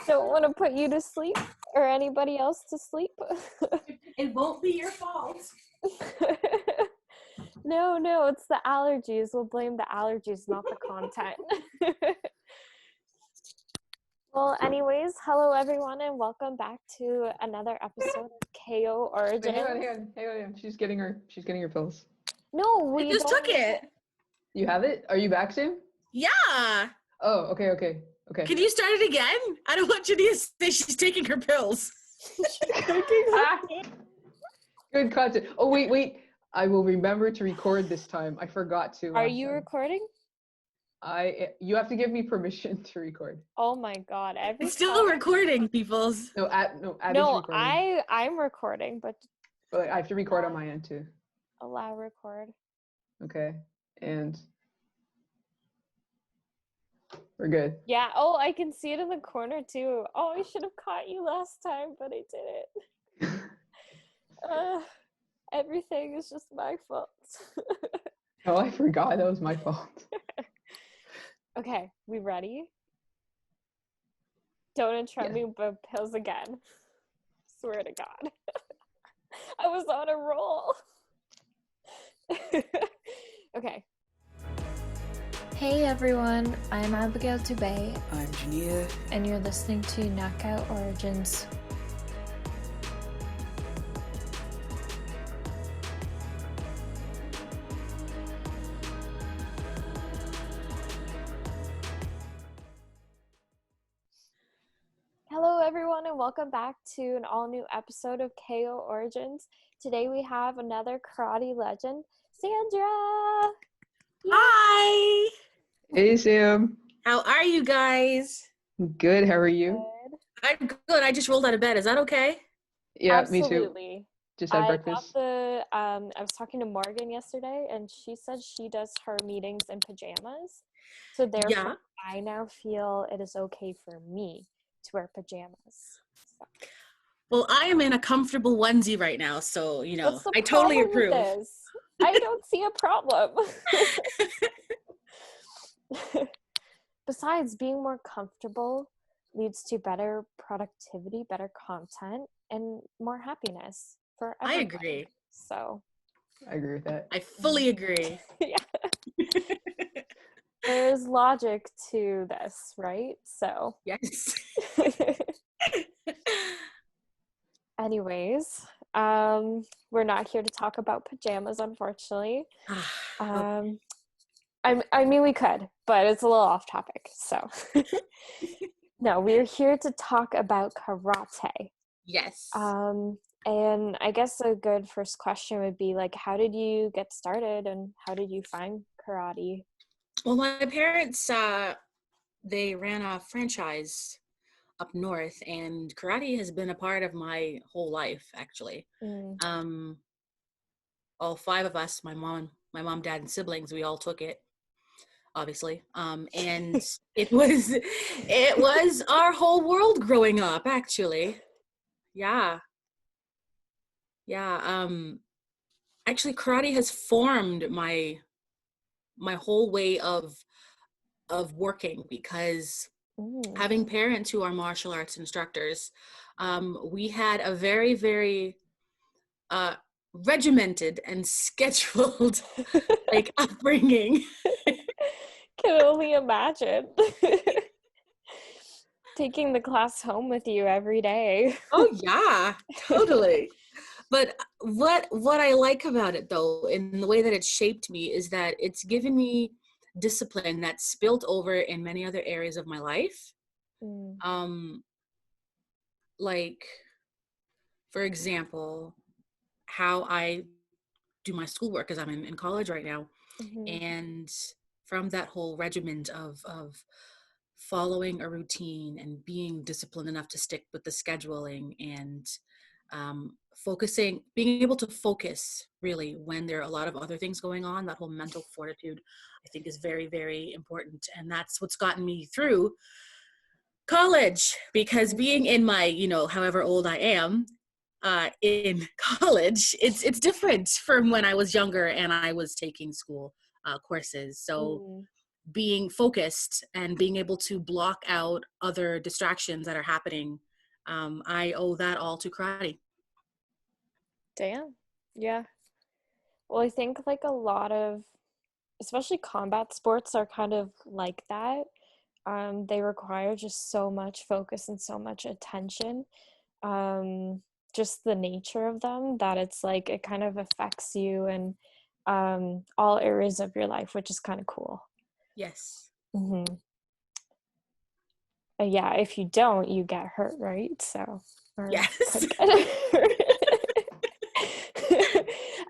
Don't want to put you to sleep or anybody else to sleep. It won't be your fault. No, it's the allergies. We'll blame the allergies, not the content. Well, anyways, hello everyone and welcome back to another episode of KO Origin. Hang on. She's getting her pills. No, I we just don't. took it. You have it? Are you back soon? Yeah. Oh, okay. Can you start it again? I don't want Genia to say she's taking her pills. Good content. Oh, wait. I will remember to record this time. I forgot to. Are you recording? You have to give me permission to record. Oh my god. It's still recording, peoples. No, Abby's No, recording. I'm recording, but But I have to record on my end too. allow record. Okay. And we're good. Yeah. Oh, I can see it in the corner too. Oh, I should have caught you last time, but I didn't. Everything is just my fault. Oh, I forgot. That was my fault. Okay, we ready? Don't interrupt me with pills again. Swear to God. I was on a roll. Okay. Hey everyone, I'm Abigail Dube. I'm Genia. And you're listening to Knockout Origins. Hello everyone and welcome back to an all-new episode of KO Origins. Today we have another karate legend, Sandra! Yay! Hi! Hey, Sam. How are you guys? Good. How are you? Good. I'm good. I just rolled out of bed. Is that okay? Yeah, Absolutely. me too. Just had breakfast. I was talking to Morgan yesterday and she said she does her meetings in pajamas. So therefore, I now feel it is okay for me to wear pajamas. So. Well, I am in a comfortable onesie right now, so, I totally approve. I don't see a problem. Besides, being more comfortable leads to better productivity, better content, and more happiness for everyone. I agree. So I agree with that. I fully agree. Yeah. There's logic to this, right? So Yes. Anyways, we're not here to talk about pajamas, unfortunately. I mean, we could, but it's a little off topic. So, no, we're here to talk about karate. Yes. And I guess a good first question would be like, how did you get started and how did you find karate? Well, my parents, they ran a franchise up north, and karate has been a part of my whole life, actually. All five of us, my mom, dad, and siblings, we all took it, obviously. And it was our whole world growing up, actually. Yeah. Actually, karate has formed my whole way of working, because having parents who are martial arts instructors, we had a very, very regimented and scheduled upbringing. Can only imagine. Taking the class home with you every day. Oh yeah, totally. But what I like about it, though, in the way that it's shaped me, is that it's given me discipline that's spilled over in many other areas of my life. Like, for example, how I do my schoolwork, because I'm in college right now. And from that whole regiment of following a routine and being disciplined enough to stick with the scheduling and being able to focus really when there are a lot of other things going on, that whole mental fortitude, I think, is very, very important. And that's what's gotten me through college, because being in my, however old I am, in college, it's different from when I was younger and I was taking school courses. So being focused and being able to block out other distractions that are happening. I owe that all to karate. Damn. Yeah. Well, I think like a lot of, especially combat sports, are kind of like that. They require just so much focus and so much attention. Just the nature of them, that it's like it kind of affects you in all areas of your life, which is kind of cool. Yes. Mm-hmm. Yeah, if you don't, you get hurt, right? So, or Yes. could get hurt.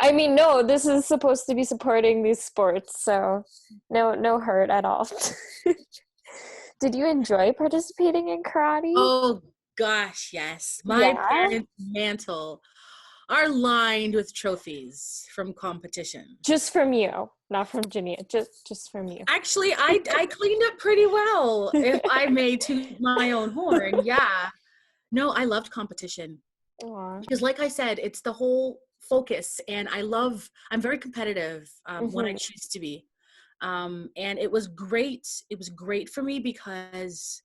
I mean, no, this is supposed to be supporting these sports, so no hurt at all. Did you enjoy participating in karate? Oh gosh, yes. My Yeah. parents' mantle are lined with trophies from competition. Just from you, not from Genia. Just from you. Actually, I cleaned up pretty well, if I may toot my own horn. Yeah. No, I loved competition. Aww. Because like I said, it's the whole focus, and I'm very competitive when I choose to be. And it was great. It was great for me because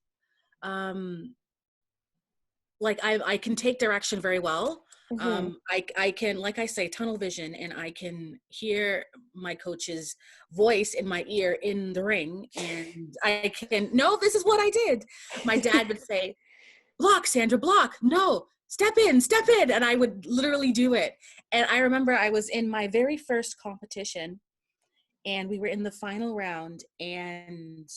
like I can take direction very well. I can, like I say, tunnel vision, and I can hear my coach's voice in my ear in the ring, and I can, no, this is what I did. My dad would say, block, Sandra, block. No, step in, and I would literally do it. And I remember I was in my very first competition, and we were in the final round, and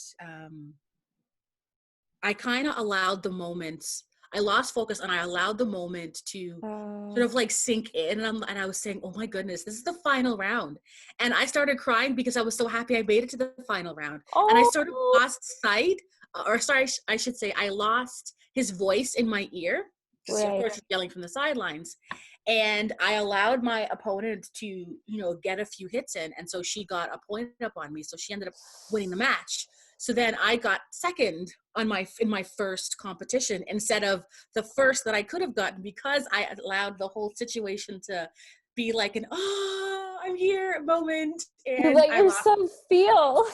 I kind of allowed the moments, I lost focus, and I allowed the moment to sort of like sink in. And I was saying, oh my goodness, this is the final round. And I started crying because I was so happy I made it to the final round. And I sort of lost sight, or sorry, I should say, I lost his voice in my ear. Because of course he's yelling from the sidelines. And I allowed my opponent to, get a few hits in. And so she got a point up on me. So she ended up winning the match. So then I got second in my first competition instead of the first that I could have gotten, because I allowed the whole situation to be like an, oh, I'm here moment. And you let yourself feel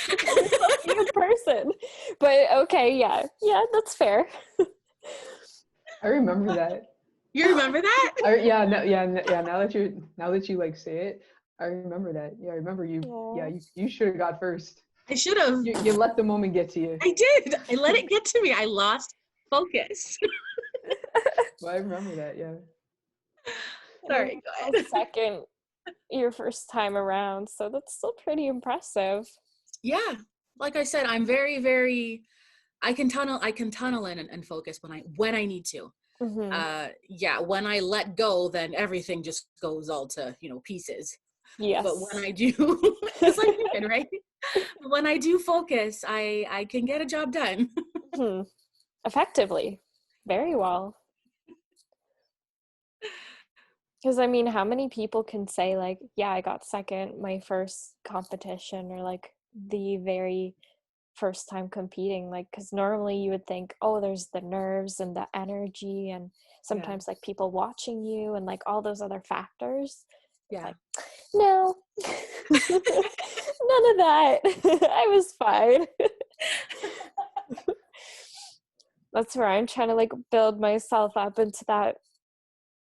be a person. But okay, yeah, that's fair. I remember that. You remember that? Yeah. Now that you like say it, I remember that. Yeah, I remember you. Aww. Yeah, you should have got first. I should have. You let the moment get to you. I did. I let it get to me. I lost focus. Well, I remember that. Yeah. Sorry. Go ahead. Second, your first time around, so that's still pretty impressive. Yeah, like I said, I'm very, very. I can tunnel in and focus when I need to. Yeah, when I let go, then everything just goes all to pieces. Yes. But when I do, it's like human, right? When I do focus, I can get a job done. Effectively, very well. Because I mean, how many people can say like, yeah, I got second my first competition, or like the very first time competing? Like, because normally you would think, oh, there's the nerves and the energy, and sometimes like people watching you and like all those other factors. Yeah. Like, no, none of that. I was fine. That's where I'm trying to like build myself up into that,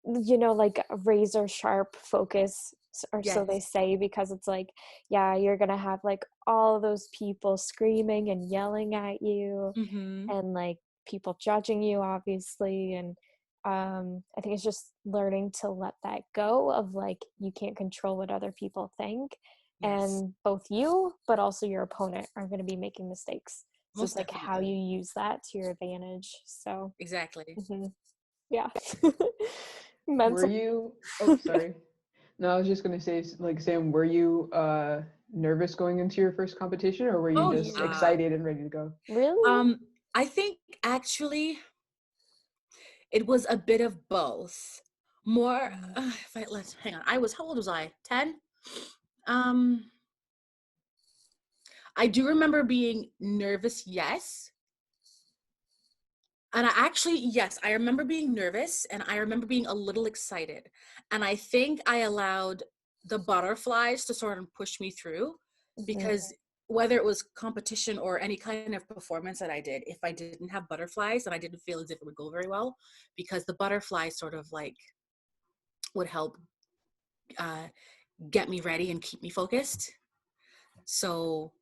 like razor sharp focus, or so they say, because it's like, yeah, you're gonna have like all those people screaming and yelling at you, and like people judging you, obviously, and I think it's just learning to let that go of like, you can't control what other people think, and both you but also your opponent are going to be making mistakes. So it's like how you use that to your advantage. So exactly. Yeah. Were you sorry. No, I was just gonna say, like, Sam, were you nervous going into your first competition, or were you just excited and ready to go? Really? I think actually it was a bit of both. More, let's hang on. How old was I? 10? I do remember being nervous, yes. And I remember being nervous, and I remember being a little excited. And I think I allowed the butterflies to sort of push me through, because whether it was competition or any kind of performance that I did, if I didn't have butterflies, then I didn't feel as if it would go very well, because the butterflies sort of like would help get me ready and keep me focused. So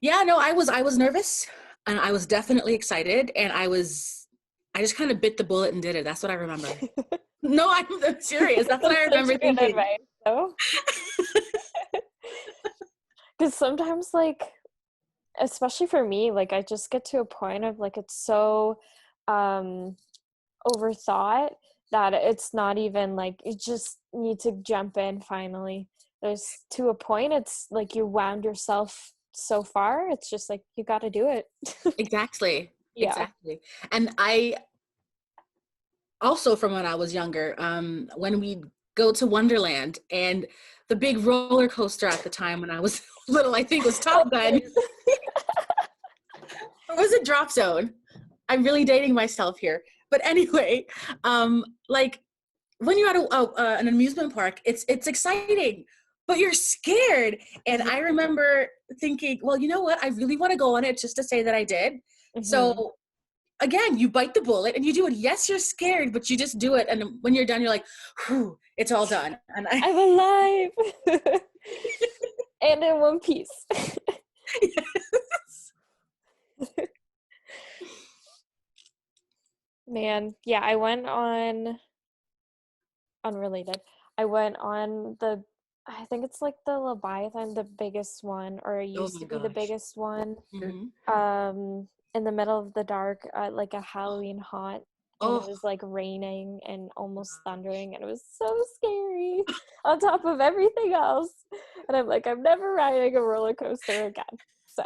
yeah, no, I was nervous, and I was definitely excited, and I just kind of bit the bullet and did it. That's what I remember. No, I'm serious. That's what I remember thinking. Advice, though. Because sometimes, like, especially for me, like, I just get to a point of like it's so overthought that it's not even like you just need to jump in finally. There's to a point it's like you wound yourself so far, it's just like you got to do it. Exactly. Yeah. Exactly. And I also, from when I was younger, when we go to Wonderland, and the big roller coaster at the time when I was little, I think was Top Gun. Or was it Drop Zone? I'm really dating myself here. But anyway, like when you're at an amusement park, it's exciting, but you're scared. And I remember thinking, well, you know what? I really want to go on it just to say that I did. Mm-hmm. So again, you bite the bullet and you do it. Yes, you're scared, but you just do it. And when you're done, you're like, whew, it's all done. And I'm alive. And in one piece. Yes. Man, yeah, I went on unrelated. I went on I think it's like the Leviathan, the biggest one, or it used to be the biggest one. Mm-hmm. In the middle of the dark, like a Halloween haunt, and it was like raining and almost thundering, and it was so scary on top of everything else. And I'm like, I'm never riding a roller coaster again. So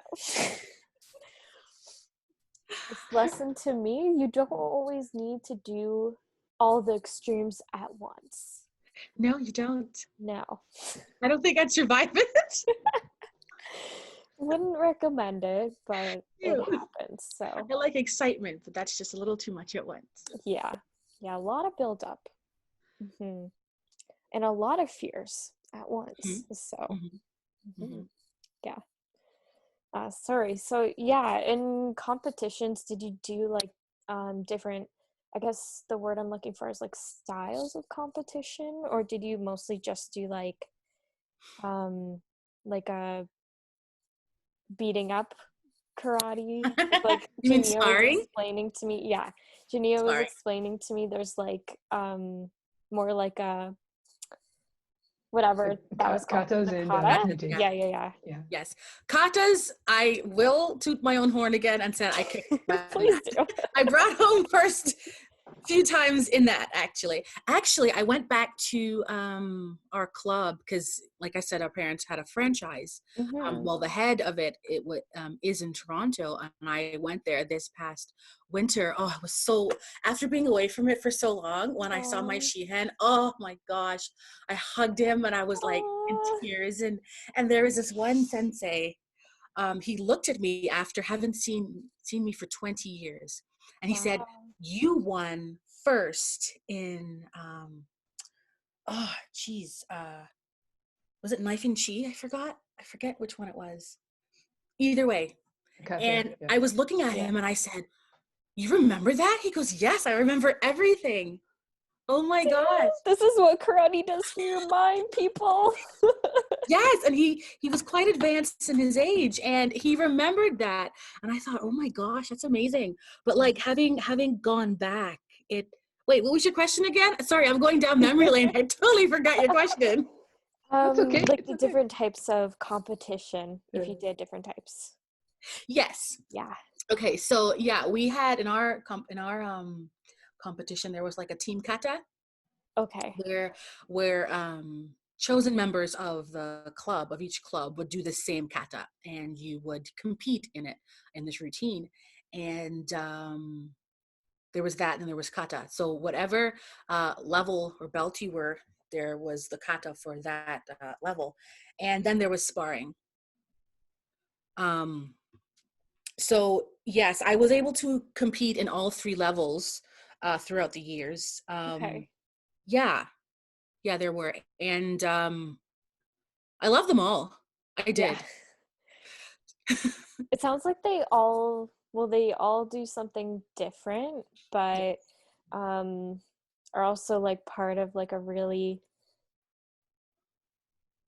this lesson to me, you don't always need to do all the extremes at once. No, you don't. No. I don't think I'd survive it. Wouldn't recommend it, but it happens. So I like excitement, but that's just a little too much at once. Yeah, a lot of build up, mm-hmm. and a lot of fears at once. Mm-hmm. So, mm-hmm. Mm-hmm. Yeah. Sorry. So yeah, in competitions, did you do like different? I guess the word I'm looking for is like styles of competition, or did you mostly just do like a beating up karate? Like you mean Genia sparring? was explaining to me. Yeah, Genia was explaining to me. There's like more like a whatever that was called. Katas and kata. Yeah. Yes, katas. I will toot my own horn again and said I kicked. Please do. I brought home first few times in that. Actually, I went back to our club because, like I said, our parents had a franchise. Mm-hmm. Well, the head of it is in Toronto, and I went there this past winter. Oh, I was so, after being away from it for so long, when I saw my Shihan, oh my gosh, I hugged him and I was like in tears. And there was this one sensei. He looked at me after having seen me for 20 years, and he said, "You won first in was it Knife and Chi? I forget which one it was. Either way." And I was looking at him and I said, "You remember that?" He goes, "Yes, I remember everything." Oh my gosh. This is what karate does for your mind, people. Yes, and he was quite advanced in his age, and he remembered that. And I thought, oh my gosh, that's amazing. But like having gone back, wait, what was your question again? Sorry, I'm going down memory lane. I totally forgot your question. That's okay. Like the different types of competition, if you did different types. Yes. Yeah. Okay, so yeah, we had in our competition, there was like a team kata. Okay. Where chosen members of each club would do the same kata, and you would compete in this routine. And there was that, and there was kata. So whatever level or belt you were, there was the kata for that level. And then there was sparring. So yes, I was able to compete in all three levels throughout the years. Okay. Yeah, there were. And I love them all. I did. It sounds like they all do something different, but are also like part of like a really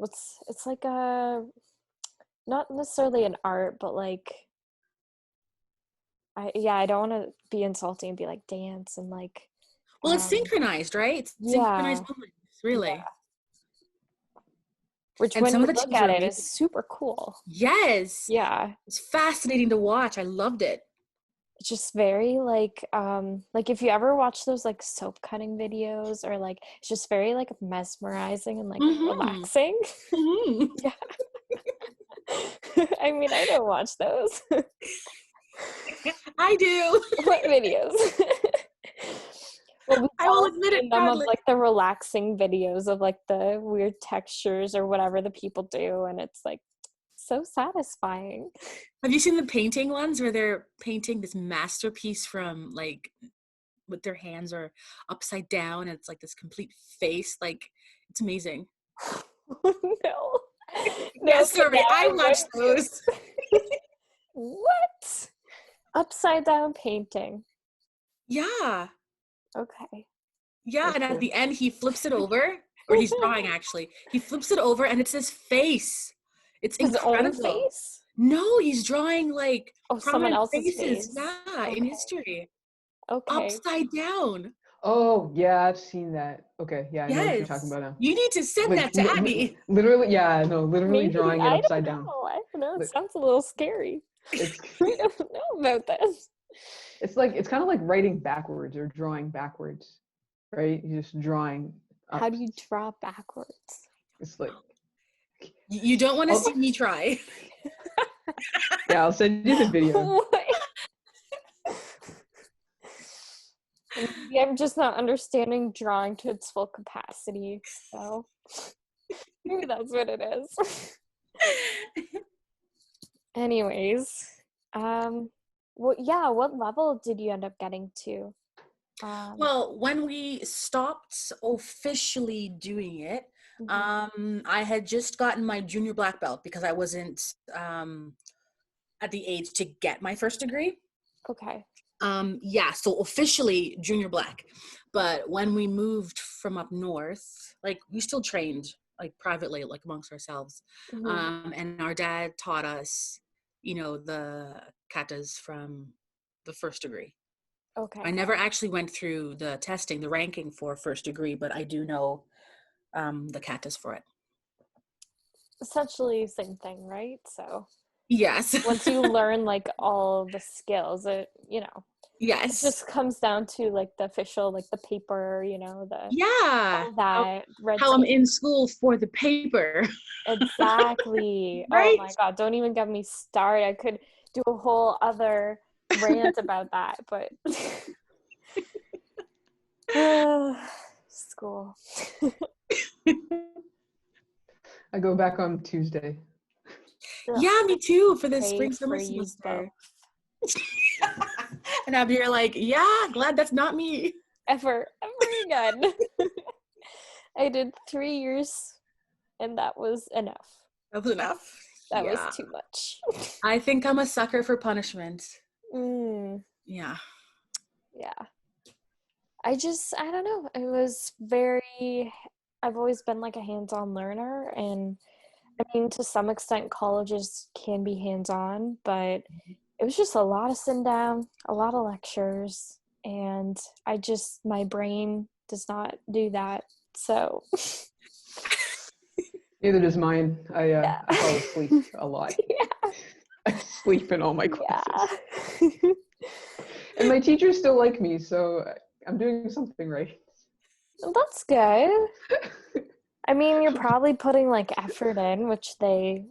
it's like a not necessarily an art, but like I don't want to be insulting and be like dance and like Well, it's synchronized, right? It's yeah, synchronized moments, really. yeah. Which And when some you of the look teams at are it is amazing. super cool. Yes. Yeah. It's fascinating to watch. I loved it. It's just very like if you ever watch those like soap cutting videos or like it's just very like mesmerizing and like Mm-hmm. relaxing. Mm-hmm. Yeah. I mean, I don't watch those. I do. What videos? Well, we've I will all admit it seen them of proudly. like the relaxing videos of like the weird textures or whatever the people do, and it's like so satisfying. Have you seen the painting ones where they're painting this masterpiece from like with their hands are upside down and it's like this complete face? Like it's amazing. No. No, Yes, but Stormy, now I I'm watched going those. to. What? Upside down painting. Yeah. Okay. Yeah, That's and at cool. the end he flips it over, or he's drawing actually. He flips it over and it's his face. It's His own incredible. face? No, he's drawing like Oh, someone prominent else's faces, face. yeah, in Okay. history. Okay. Upside down. Oh, yeah, I've seen that. Okay, yeah, I know what you're talking Yes. about now. You need to send Like that to Abby. literally, yeah, no, literally Maybe. drawing it I upside don't down. know. I don't know. It Li- sounds a little scary. It's I don't know about this. it's like it's kind of like writing backwards or drawing backwards, right? You're just drawing How up. do you draw backwards? It's like, You don't want to oh, see me try. yeah, I'll send you the video. What? Maybe I'm just not understanding drawing to its full capacity. So maybe that's what it is. Anyways, what level did you end up getting to? Well, when we stopped officially doing it, I had just gotten my junior black belt because I wasn't at the age to get my first degree. Okay. Yeah, so officially junior black. But when we moved from up north, like we still trained like privately, like amongst ourselves. And our dad taught us, the katas from the first degree. Okay. I never actually went through the testing, the ranking for first degree, but I do know the katas for it. Essentially same thing, right? So Yes. once you learn like all the skills, it Yes. it just comes down to like the official, like the paper, Yeah. all that red How I'm tape. in school for the paper. Exactly. Oh Right? my God, don't even get me started. I could do a whole other rant about that, but school. I go back on Tuesday. Yeah, me too, for the Pray spring for summer you semester. both. And Abby, you're like, yeah, glad that's not me. Ever again. I did 3 years and that was enough. That was enough. That was Yeah. too much. I think I'm a sucker for punishment. Yeah. Yeah. I don't know. I've always been like a hands-on learner, and I mean, to some extent, colleges can be hands-on, but it was just a lot of sitting down, a lot of lectures, and my brain does not do that. So, Neither does mine. I yeah. fall asleep a lot. Yeah. I sleep in all my classes. Yeah. And my teachers still like me, so I'm doing something right. That's good. I mean, you're probably putting like effort in, which they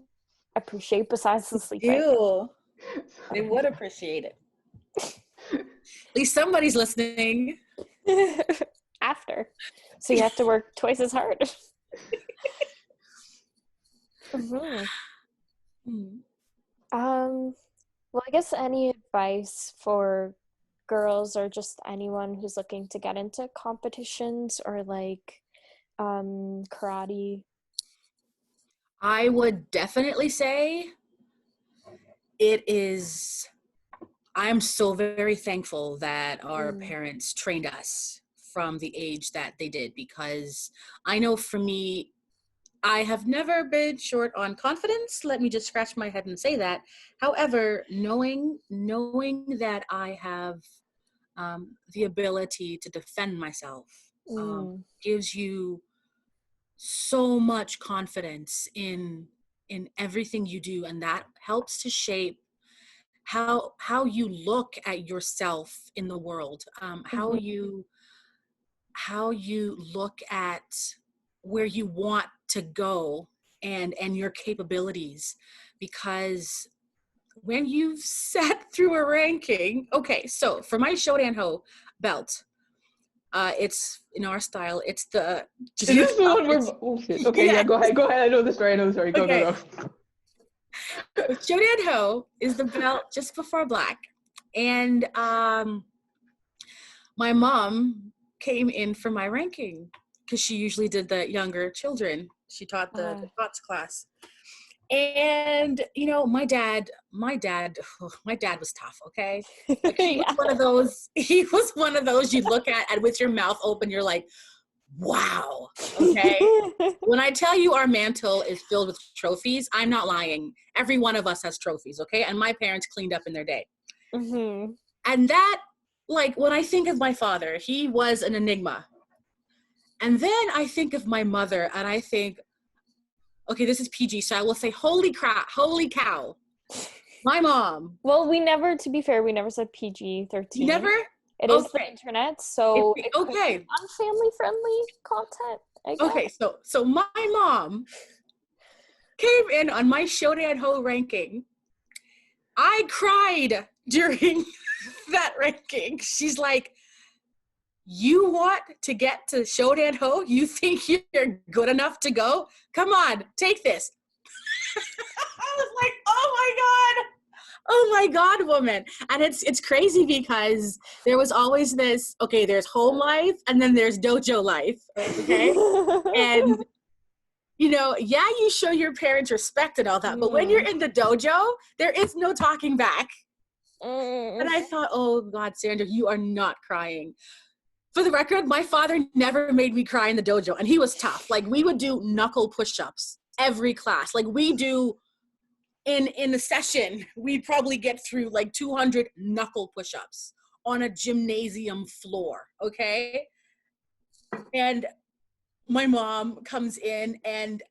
appreciate besides the sleeping. Ew. They would appreciate it. At least somebody's listening. After. So you have to work twice as hard. Well, I guess any advice for girls or just anyone who's looking to get into competitions or like karate? I would definitely say I'm so very thankful that our parents trained us from the age that they did, because I know for me, I have never been short on confidence. Let me just scratch my head and say that. However, knowing that I have the ability to defend myself gives you so much confidence in everything you do, and that helps to shape how you look at yourself in the world, how you look at where you want to go and your capabilities. Because when you've sat through a ranking, okay, so for my Shodan Ho belt, it's in our style, it's the is this the one where oh shit, okay, yeah, go ahead, I know the story, go. Shodan Ho is the belt just before black. And my mom came in for my ranking because she usually did the younger children. She taught the TOTS class. And you know, my dad was tough, okay? Like, he was one of those you look at and with your mouth open, you're like, wow, okay? When I tell you our mantle is filled with trophies, I'm not lying. Every one of us has trophies, okay? And my parents cleaned up in their day. And that, like, when I think of my father, he was an enigma. And then I think of my mother and I think, okay, this is PG, so I will say, holy crap, holy cow. My mom. Well, to be fair, we never said PG-13. Never? It is the internet, so it could be unfamily-friendly content, I guess. Okay, so my mom came in on my Shodan Ho ranking. I cried during that ranking. She's like, you want to get to Shodan Ho? You think you're good enough to go? Come on, take this. I was like, oh my God, woman. And it's crazy because there was always this, okay, there's home life and then there's dojo life, okay? And, you know, yeah, you show your parents respect and all that, but when you're in the dojo, there is no talking back. And I thought, oh God, Sandra, you are not crying. For the record, my father never made me cry in the dojo, and he was tough. Like, we would do knuckle push-ups every class. Like, we do in a session, we'd probably get through like 200 knuckle push-ups on a gymnasium floor, okay? And my mom comes in, and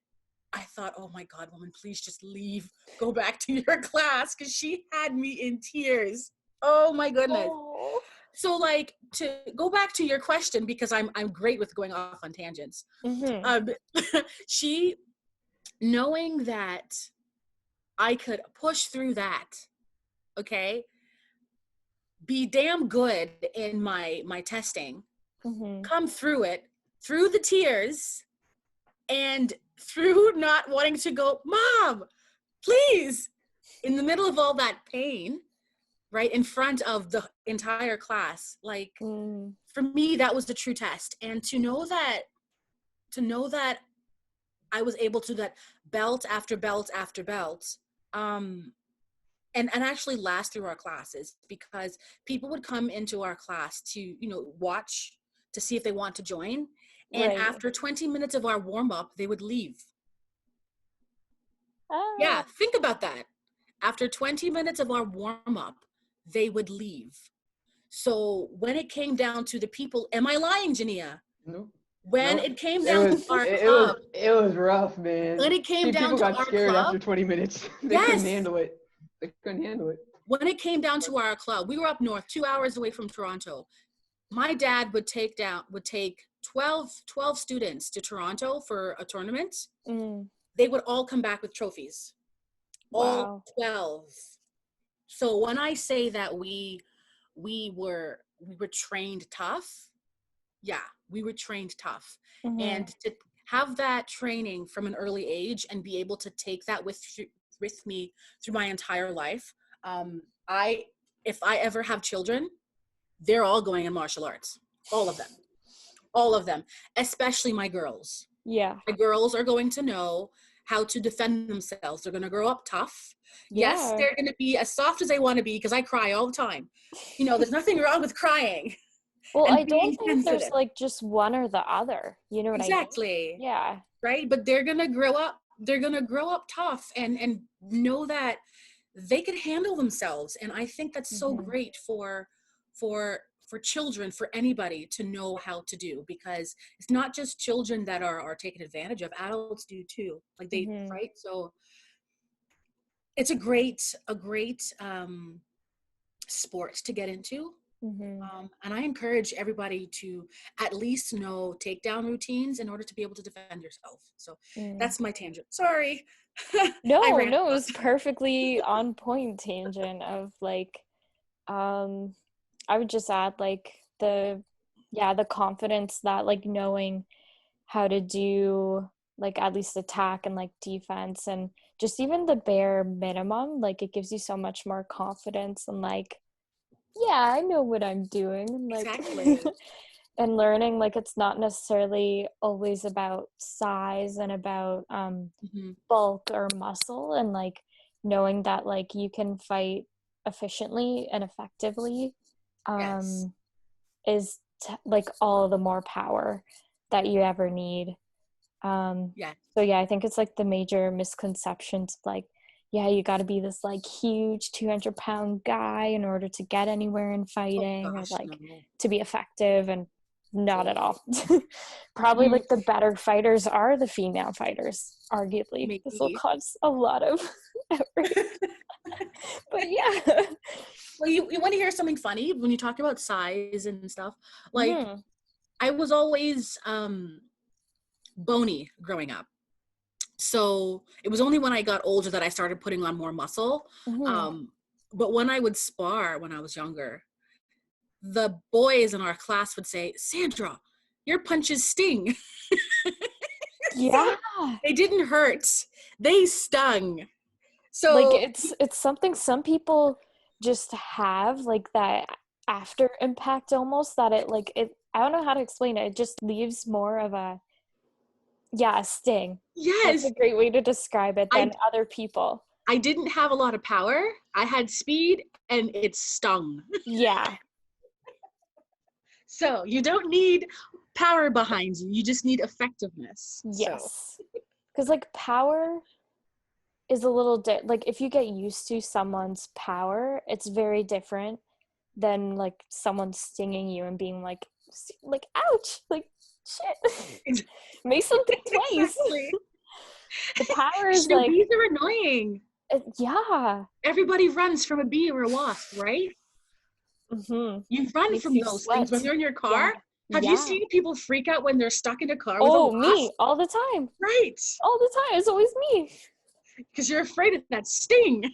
I thought, oh my God, woman, please just leave. Go back to your class, because she had me in tears. Oh my goodness. Oh. So, like, to go back to your question, because I'm great with going off on tangents. She, knowing that I could push through that, okay, be damn good in my testing, come through it, through the tears, and through not wanting to go, Mom, please, in the middle of all that pain, right in front of the entire class, like, for me, that was the true test. And to know that I was able to do that belt after belt after belt, and actually last through our classes, because people would come into our class to, you know, watch to see if they want to join. And after 20 minutes of our warm-up, they would leave. Yeah, think about that. After 20 minutes of our warm-up, they would leave. So when it came down to the people, am I lying, Genia? No. When it came down to our club. It was rough, man. When it came down to our club. People got scared after 20 mintake couldn't handle it. They couldn't handle it. When it came down to our club, we were up north, 2 hours away from Toronto. My dad would take 12 students to Toronto for a tournament. They would all come back with trophies. All 12. So when I say that we were trained tough, yeah, we were trained tough. And to have that training from an early age and be able to take that with me through my entire life, if I ever have children, they're all going in martial arts. All of them, especially my girls. Yeah. My girls are going to know how to defend themselves. They're going to grow up tough. Yeah. Yes, they're going to be as soft as they want to be, because I cry all the time. There's nothing wrong with crying. Well, and I don't being think sensitive. there's like just one or the other. You know what I mean? Exactly. Yeah. Right? But they're going to grow up. They're going to grow up tough and know that they can handle themselves. And I think that's so great for children, for anybody to know how to do, because it's not just children that are taken advantage of. Adults do too. Like they, right? So it's a great sport to get into. And I encourage everybody to at least know takedown routines in order to be able to defend yourself. So that's my tangent. Sorry. No, it was perfectly on point tangent of like, I would just add like the confidence that like knowing how to do like at least attack and like defense and just even the bare minimum, like it gives you so much more confidence and like, yeah, I know what I'm doing. Like, exactly. and learning like it's not necessarily always about size and about bulk or muscle, and like knowing that like you can fight efficiently and effectively is like all the more power that you ever need. So yeah, I think it's like the major misconceptions like, yeah, you got to be this like huge 200-pound guy in order to get anywhere in fighting or like to be effective, and not at all. Probably like the better fighters are the female fighters, arguably. Maybe. This will cause a lot of outrage. But yeah. Well, you want to hear something funny when you talk about size and stuff? Like I was always bony growing up. So it was only when I got older that I started putting on more muscle. But when I would spar when I was younger, the boys in our class would say, Sandra, your punches sting. Yeah. So they didn't hurt. They stung. So like it's something some people just have, like that after impact almost, that it like it, I don't know how to explain it. It just leaves more of a sting. Yes. That's a great way to describe it than other people. I didn't have a lot of power. I had speed and it stung. Yeah. So you don't need power behind you. You just need effectiveness. Yes. Because like power is a little like if you get used to someone's power, it's very different than like someone stinging you and being like ouch, like shit. Make something twice. Exactly. The power is like, bees are annoying. Yeah. Everybody runs from a bee or a wasp, right? You run from those things when you're in your car. Have you seen people freak out when they're stuck in a car with a wasp? Me, all the time. Right. All the time. It's always me. Because you're afraid of that sting.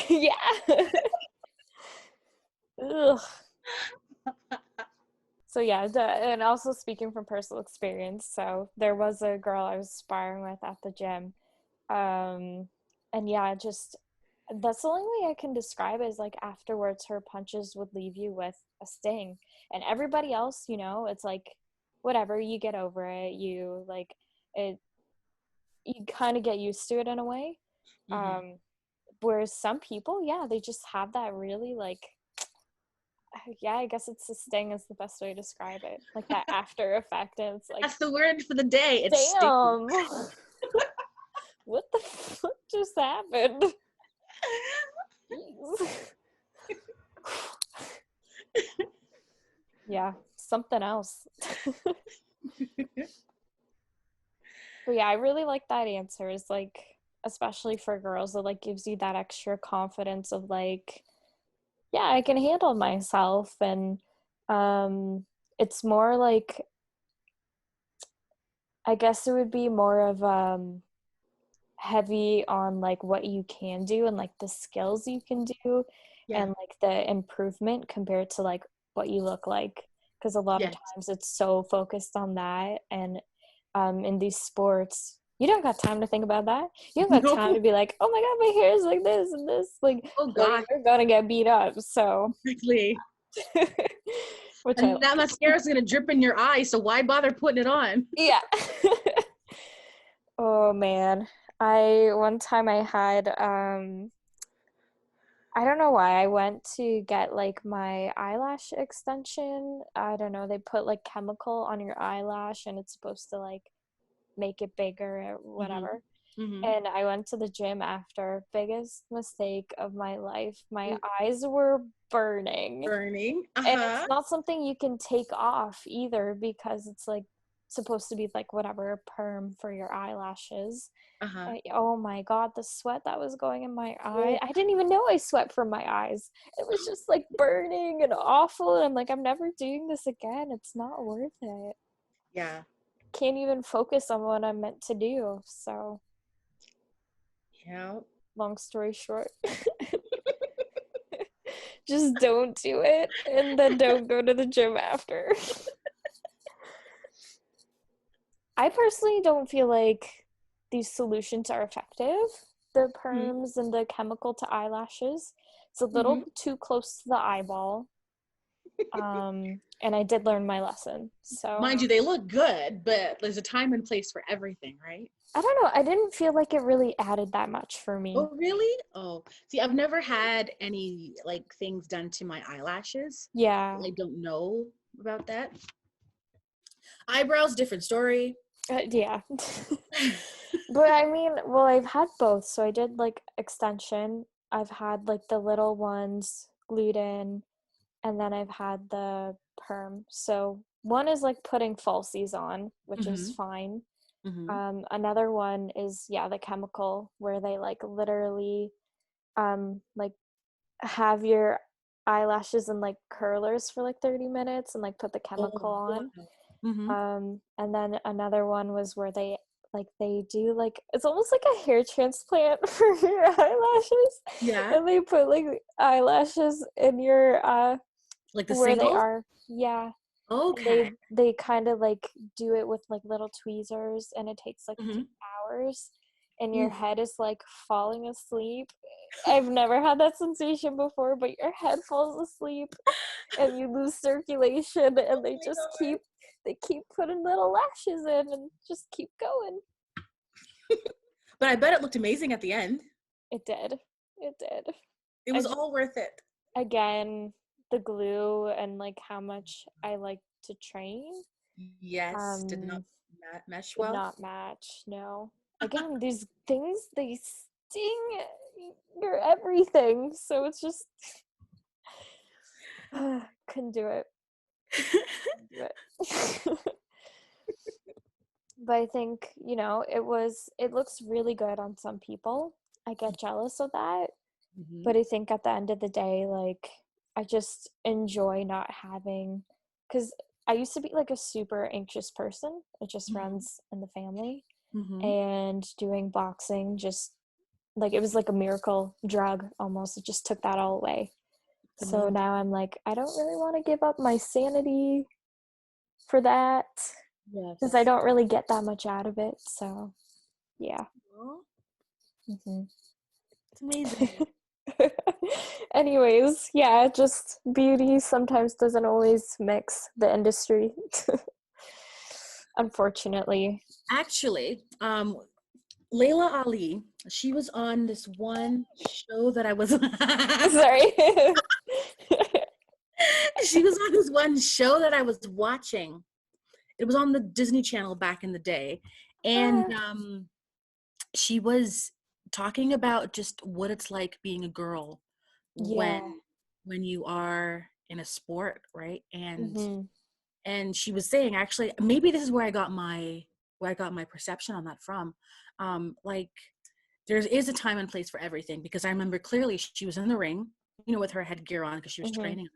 Yeah. Ugh. So yeah, and also speaking from personal experience, so there was a girl I was sparring with at the gym, and yeah, just that's the only way I can describe it, is like afterwards her punches would leave you with a sting, and everybody else, you know, it's like whatever, you get over it, you like it, you kind of get used to it in a way. Whereas some people, yeah, they just have that really like, yeah, I guess it's a sting is the best way to describe it. Like that after effect, and it's like, that's the word for the day. It's damn. What the fuck just happened? Yeah, something else. But yeah, I really like that answer. Is like, especially for girls, it like gives you that extra confidence of like, yeah, I can handle myself. And it's more like, I guess it would be more of heavy on like what you can do and like the skills you can do, and like the improvement compared to like what you look like, because a lot of times it's so focused on that, and in these sports you don't got time to think about that. You don't got time to be like, oh my god, my hair is like this and this, like, oh god, you're gonna get beat up. So exactly. And that mascara is gonna drip in your eye, so why bother putting it on? Yeah. Oh man, One time I had, I don't know why, I went to get like my eyelash extension. I don't know, they put like chemical on your eyelash and it's supposed to like make it bigger or whatever. And I went to the gym after. Biggest mistake of my life. My eyes were burning. And it's not something you can take off either because it's like supposed to be like whatever, a perm for your eyelashes. Oh my God, the sweat that was going in my eye. I didn't even know I sweat from my eyes. It was just like burning and awful. And I'm like, I'm never doing this again. It's not worth it. Yeah. Can't even focus on what I'm meant to do. So, yeah. Long story short, just don't do it and then don't go to the gym after. I personally don't feel like these solutions are effective. The perms and the chemical to eyelashes. It's a little too close to the eyeball. And I did learn my lesson. So mind you, they look good, but there's a time and place for everything, right? I don't know. I didn't feel like it really added that much for me. Oh, really? Oh, see, I've never had any like things done to my eyelashes. Yeah. I don't know about that. Eyebrows, different story. Yeah. But I mean, well, I've had both. So I did like extension. I've had like the little ones glued in, and then I've had the perm. So one is like putting falsies on, which is fine. Another one is, yeah, the chemical where they like literally like have your eyelashes in like curlers for like 30 minutes and like put the chemical on. And then another one was where they do like, it's almost like a hair transplant for your eyelashes. Yeah. And they put like eyelashes in your like the where singles? they are. Yeah. Okay. They kind of like do it with like little tweezers and it takes like 2 hours and your head is like falling asleep. I've never had that sensation before, but your head falls asleep and you lose circulation and they just keep putting little lashes in and just keep going. But I bet it looked amazing at the end. It did. It was all worth it. Again, the glue and like how much I like to train. Yes, did not mesh well. well. Did not match, no. Again, these things, they sting your everything. So it's just, couldn't do it. But I think, it looks really good on some people. I get jealous of that. But I think at the end of the day, like, I just enjoy not having, because I used to be like a super anxious person. It just runs in the family. And doing boxing just, like, it was like a miracle drug almost. It just took that all away. So now I'm like, I don't really want to give up my sanity for that. Because I don't really get that much out of it. So, yeah. It's amazing. Anyways, yeah, just beauty sometimes doesn't always mix the industry. Unfortunately. Actually, Layla Ali, she was on this one show that I was Sorry. She was on this one show that I was watching. It was on the Disney Channel back in the day. And she was talking about just what it's like being a girl when you are in a sport, right? And she was saying, actually, maybe this is where I got my perception on that from. Like, there is a time and place for everything, because I remember clearly she was in the ring, with her headgear on because she was training.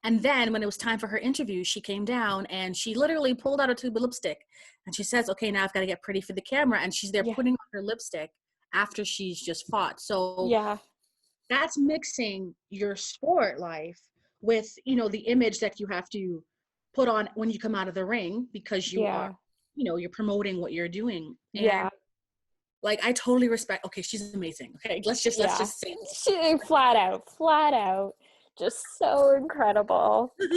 And then when it was time for her interview, she came down and she literally pulled out a tube of lipstick and she says, okay, now I've got to get pretty for the camera. And she's there putting on her lipstick after she's just fought. So that's mixing your sport life with, the image that you have to put on when you come out of the ring, because you are, you're promoting what you're doing. And like, I totally respect, okay, she's amazing. Okay, let's just say she flat out. Just so incredible. But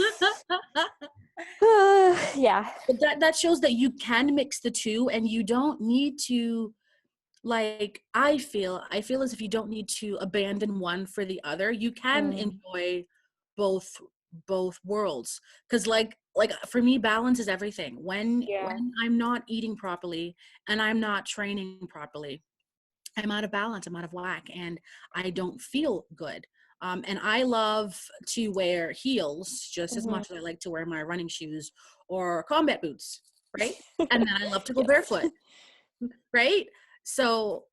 that shows that you can mix the two, and you don't need to like I feel as if you don't need to abandon one for the other. You can enjoy both worlds, because like for me, balance is everything. When I'm not eating properly and I'm not training properly, I'm out of balance, I'm out of whack, and I don't feel good. And I love to wear heels just as much as I like to wear my running shoes or combat boots, right? And then I love to go barefoot, right? So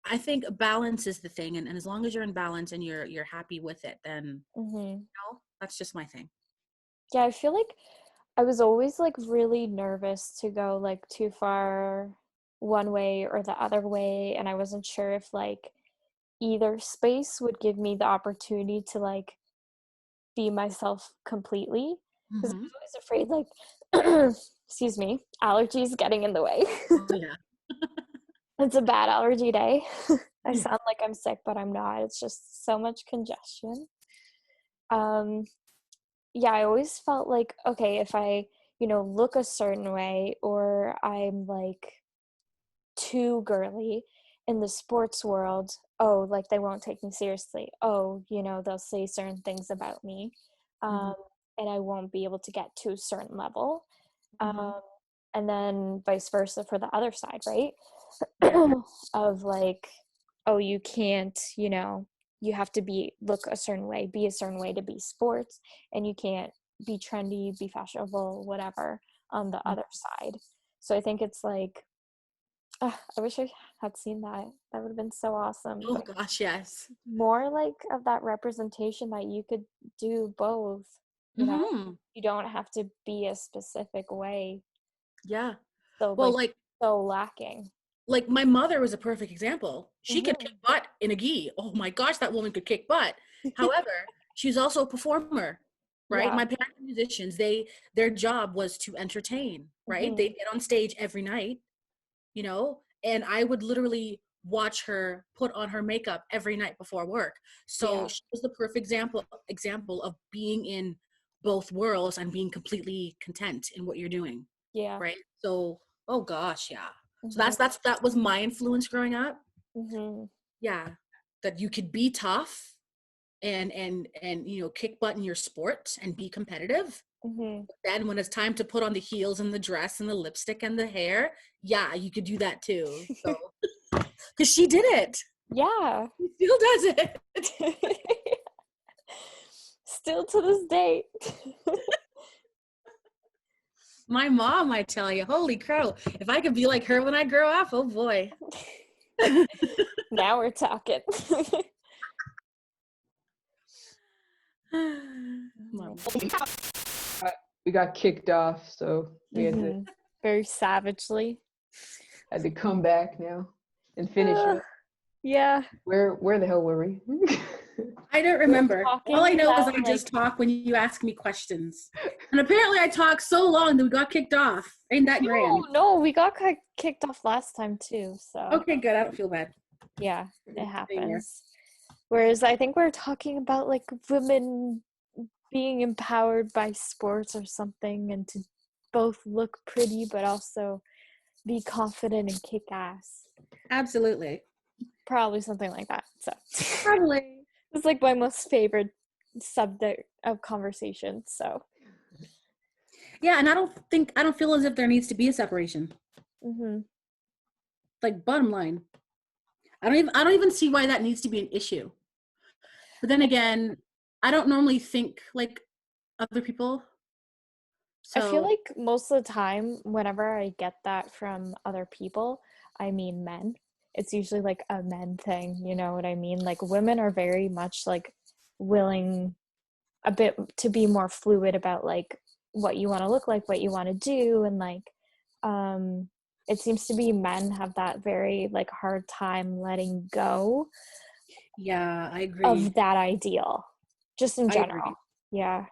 I think balance is the thing, and as long as you're in balance and you're happy with it, then that's just my thing. Yeah, I feel like I was always like really nervous to go like too far one way or the other way, and I wasn't sure if like either space would give me the opportunity to like be myself completely, because I was always afraid like excuse me, allergies getting in the way. Oh, yeah. It's a bad allergy day. I sound like I'm sick, but I'm not. It's just so much congestion. Yeah, I always felt like, okay, if I, look a certain way, or I'm like too girly in the sports world, oh, like they won't take me seriously. Oh, they'll say certain things about me. And I won't be able to get to a certain level. And then vice versa for the other side, right? Of like, oh, you can't, you have to look a certain way, be a certain way to be sports, and you can't be trendy, be fashionable, whatever on the other side. So I think it's like, I wish I had seen that. That would have been so awesome. Oh gosh, yes. More like of that representation that you could do both. You don't have to be a specific way. Yeah. So well, like so lacking. Like my mother was a perfect example. She could kick butt in a gi. Oh my gosh, that woman could kick butt. However, she's also a performer, right? Yeah. My parents are musicians. Their job was to entertain, right? They'd get on stage every night, and I would literally watch her put on her makeup every night before work. So she was the perfect example of being in both worlds and being completely content in what you're doing. Yeah. Right. So, oh gosh, yeah. So that was my influence growing up. Yeah, that you could be tough and kick butt in your sport and be competitive. Then when it's time to put on the heels and the dress and the lipstick and the hair, yeah, you could do that too. So, because she did it. Yeah. She still does it. Still to this day. My mom, I tell you, holy crow. If I could be like her when I grow up, oh boy. Now we're talking. We got kicked off, so we had to very savagely. Had to come back now and finish it. Yeah. Where the hell were we? I don't remember. All I know is I just talk when you ask me questions. And apparently I talked so long that we got kicked off. Ain't that grand? No, we got kicked off last time too, so. Okay, good. I don't feel bad. Yeah, it happens. Whereas I think we're talking about like women being empowered by sports or something, and to both look pretty but also be confident and kick ass. Absolutely. Probably something like that. So probably it's like my most favorite subject of conversation. So yeah, and I don't feel as if there needs to be a separation. Like bottom line, I don't even see why that needs to be an issue. But then again, I don't normally think like other people. So I feel like most of the time, whenever I get that from other people, I mean men. It's usually like a men thing, you know what I mean? Like women are very much like willing a bit to be more fluid about like what you want to look like, what you want to do, and like it seems to be men have that very like hard time letting go. Yeah, I agree. Of that ideal, just in general. Yeah.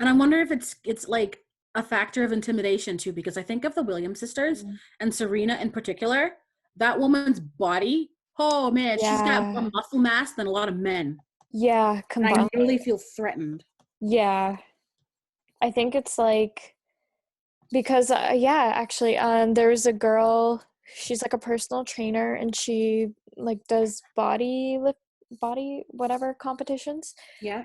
And I wonder if it's like a factor of intimidation too, because I think of the Williams sisters and Serena in particular. That woman's body, oh man, she's got more muscle mass than a lot of men. Yeah, combined. I really feel threatened. Yeah, I think it's like because actually there was a girl she's like a personal trainer, and she like does body whatever competitions. Yeah.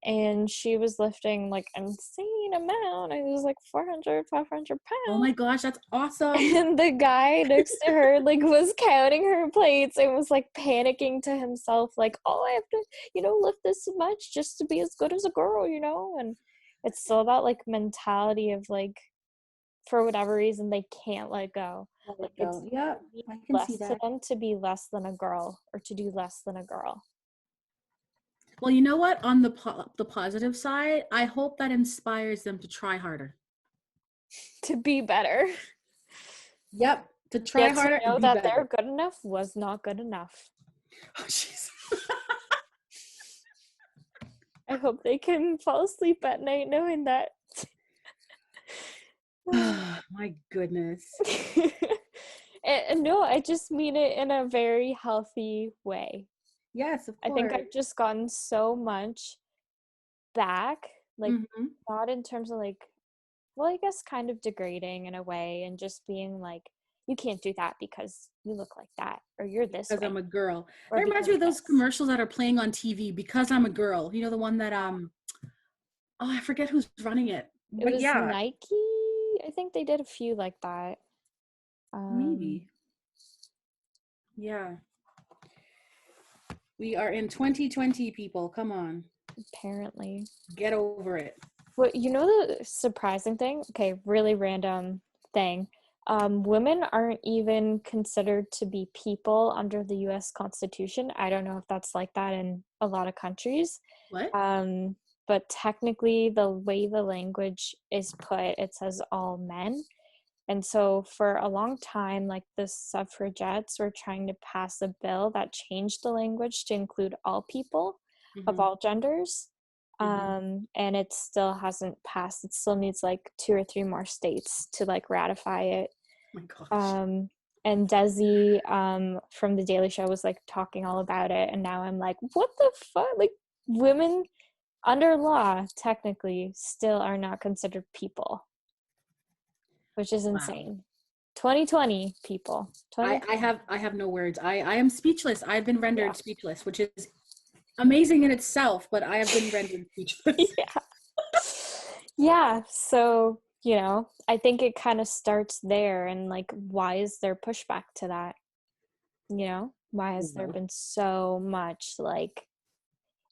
And she was lifting like an insane amount. It was like 400, 500 pounds. Oh my gosh, that's awesome. And the guy next to her like was counting her plates and was like panicking to himself, like, oh, I have to, lift this much just to be as good as a girl, and it's still that like mentality of like, for whatever reason, they can't let go. Let Like go. Yeah, I can less see to that. them to be less than a girl or to do less than a girl. Well, you know what? On the positive side, I hope that inspires them to try harder. To be better. Yep, to try harder and know be that better. they're good enough was not good enough. Oh, jeez. I hope they can fall asleep at night knowing that. My goodness. And no, I just mean it in a very healthy way. Yes, of course. I think I've just gotten so much back, like not in terms of like, well, I guess kind of degrading in a way, and just being like, you can't do that because you look like that, or you're this because way. I'm a girl. Or It reminds me of those commercials that are playing on TV, because I'm a girl. You know, the one that oh, I forget who's running it. It was Nike. I think they did a few like that. Maybe. Yeah. We are in 2020, people. Come on. Apparently. Get over it. Well, the surprising thing? Okay, really random thing. Women aren't even considered to be people under the U.S. Constitution. I don't know if that's like that in a lot of countries. What? But technically, the way the language is put, it says all men. And so for a long time, like the suffragettes were trying to pass a bill that changed the language to include all people of all genders. And it still hasn't passed. It still needs like 2 or 3 more states to like ratify it. Oh my gosh. And Desi from the Daily Show was like talking all about it, and now I'm like, what the fuck? Like, women under law technically still are not considered people, which is insane. Wow. 2020 people. 2020. I have no words. I am speechless. I've been rendered speechless, which is amazing in itself, but I have been rendered speechless. Yeah. So, I think it kind of starts there, and like, why is there pushback to that? Why has there been so much like,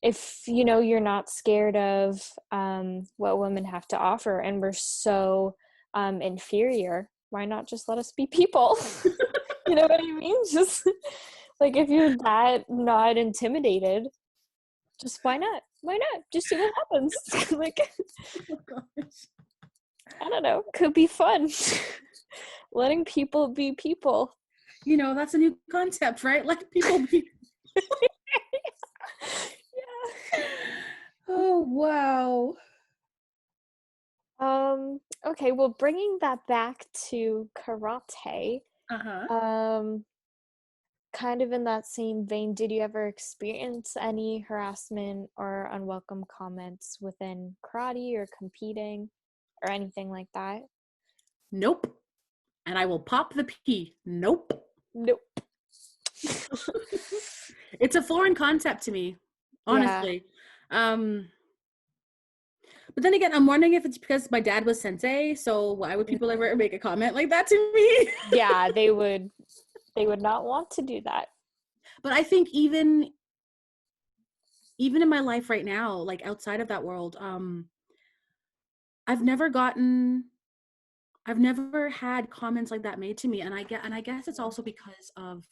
if you're not scared of what women have to offer, and we're so inferior, why not just let us be people? You know what I mean? Just like, if you're that not intimidated, just why not just see what happens. Like, oh gosh, I don't know, could be fun. Letting people be people. That's a new concept, right? Let people be. Yeah. Oh wow. Okay, well, bringing that back to karate, kind of in that same vein, did you ever experience any harassment or unwelcome comments within karate or competing or anything like that? Nope. And I will pop the P. Nope. It's a foreign concept to me, honestly. Yeah. But then again, I'm wondering if it's because my dad was sensei, so why would people ever make a comment like that to me? Yeah, they would not want to do that. But I think even in my life right now, like outside of that world, I've never had comments like that made to me, and I guess it's also because of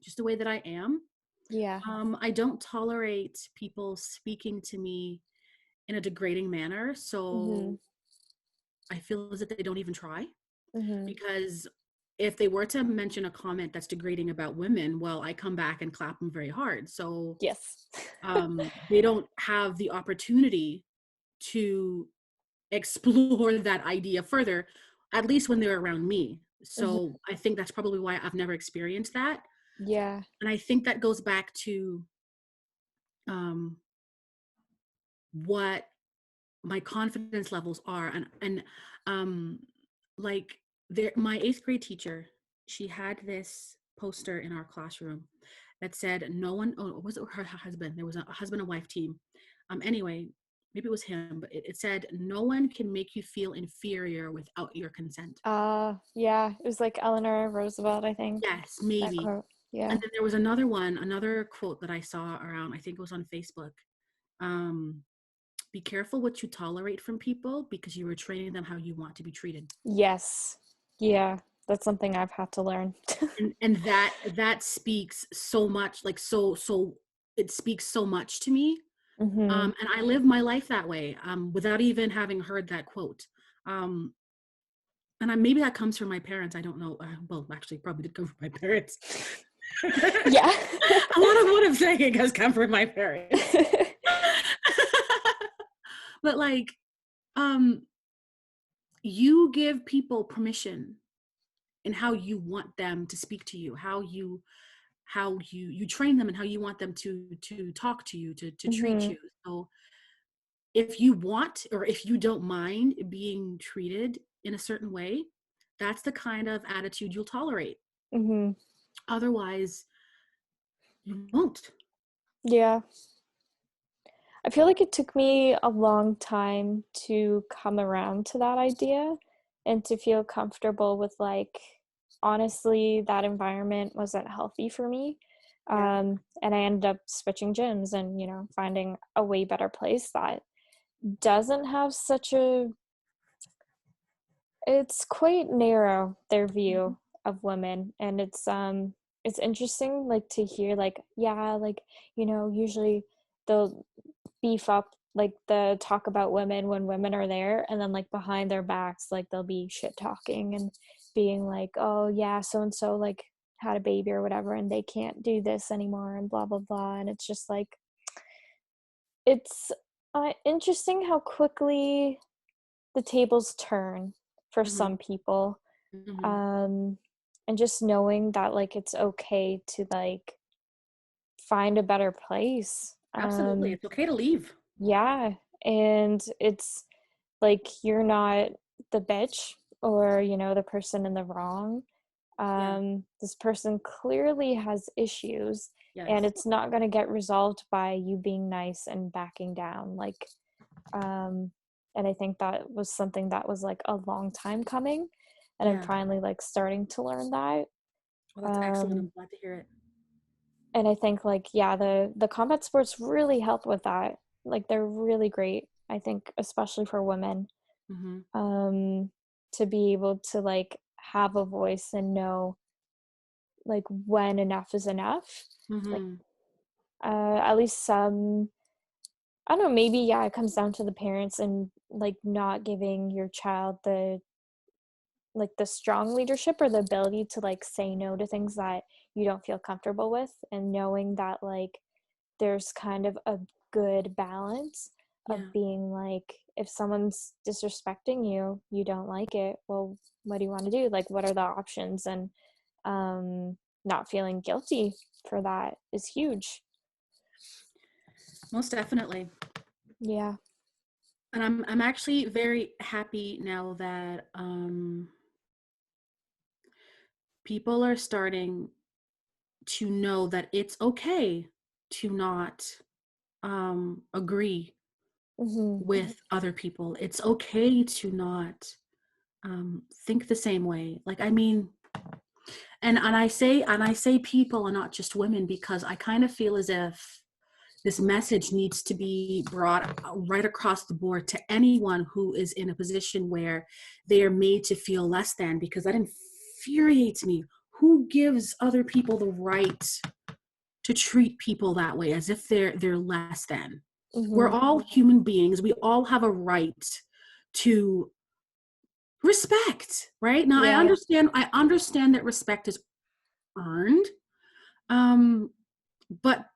just the way that I am. Yeah. I don't tolerate people speaking to me in a degrading manner, so I feel as if they don't even try, because if they were to mention a comment that's degrading about women, well, I come back and clap them very hard. So yes, they don't have the opportunity to explore that idea further, at least when they're around me. So I think that's probably why I've never experienced that. Yeah. And I think that goes back to what my confidence levels are. And like my 8th grade teacher, she had this poster in our classroom that said, no one, oh, was it her husband? There was a husband and wife team. Anyway, maybe it was him, but it said, no one can make you feel inferior without your consent. Yeah, it was like Eleanor Roosevelt, I think. Yes, That maybe. quote. Yeah. And then there was another quote that I saw around, I think it was on Facebook. Be careful what you tolerate from people because you are training them how you want to be treated. Yes. Yeah, that's something I've had to learn. and that speaks so much, like so it speaks so much to me. Mm-hmm. And I live my life that way, without even having heard that quote. And maybe that comes from my parents. I don't know. Well, actually, probably did come from my parents. Yeah. A lot of what I'm saying has come from my parents. But like, you give people permission in how you want them to speak to you, how you train them and how you want them to talk to you, to treat Mm-hmm. you. So if you want, or if you don't mind being treated in a certain way, that's the kind of attitude you'll tolerate. Mm-hmm. Otherwise, you won't. Yeah. I feel like it took me a long time to come around to that idea and to feel comfortable with, like, honestly, that environment wasn't healthy for me. Yeah. And I ended up switching gyms and, finding a way better place that doesn't have such it's quite narrow, their Mm-hmm. view of women. And it's interesting, like, to hear, like, yeah, like, usually they'll beef up, like, the talk about women when women are there, and then, like, behind their backs, like, they'll be shit talking and being like, oh yeah, so and so, like, had a baby or whatever and they can't do this anymore and blah blah blah. And it's just like, it's interesting how quickly the tables turn for Mm-hmm. some people. Mm-hmm. um and just knowing that, like, it's okay to, like, find a better place. Absolutely, it's okay to leave. Yeah, and it's like, you're not the bitch or, the person in the wrong. Yeah. This person clearly has issues, and Yes. it's not going to get resolved by you being nice and backing down. Like, um, and I think that was something that was, like, a long time coming, and I'm Yeah. finally, like, starting to learn that. Well, that's excellent. I'm Um, glad to hear it. and I think, like, yeah, the combat sports really help with that. Like, they're really great, I think, especially for women, Mm-hmm. um, to be able to, like, have a voice and know, like, when enough is enough. Like, Mm-hmm. at least some, I don't know, maybe, yeah, it comes down to the parents and, like, not giving your child the strong leadership or the ability to, like, say no to things that you don't feel comfortable with, and knowing that, like, there's kind of a good balance of Yeah. being like, if someone's disrespecting you, you don't like it, well, what do you want to do? Like, what are the options? And not feeling guilty for that is huge. Most definitely. Yeah. And I'm actually very happy now that people are starting to know that it's okay to not agree Mm-hmm. with other people. It's okay to not think the same way. Like, I mean, and I say people and not just women, because I kind of feel as if this message needs to be brought right across the board to anyone who is in a position where they are made to feel less than, because that infuriates me. Who gives other people the right to treat people that way, as if they're less than? We're Mm-hmm. all human beings. We all have a right to respect, right? Now, Yeah. I understand that respect is earned, um, but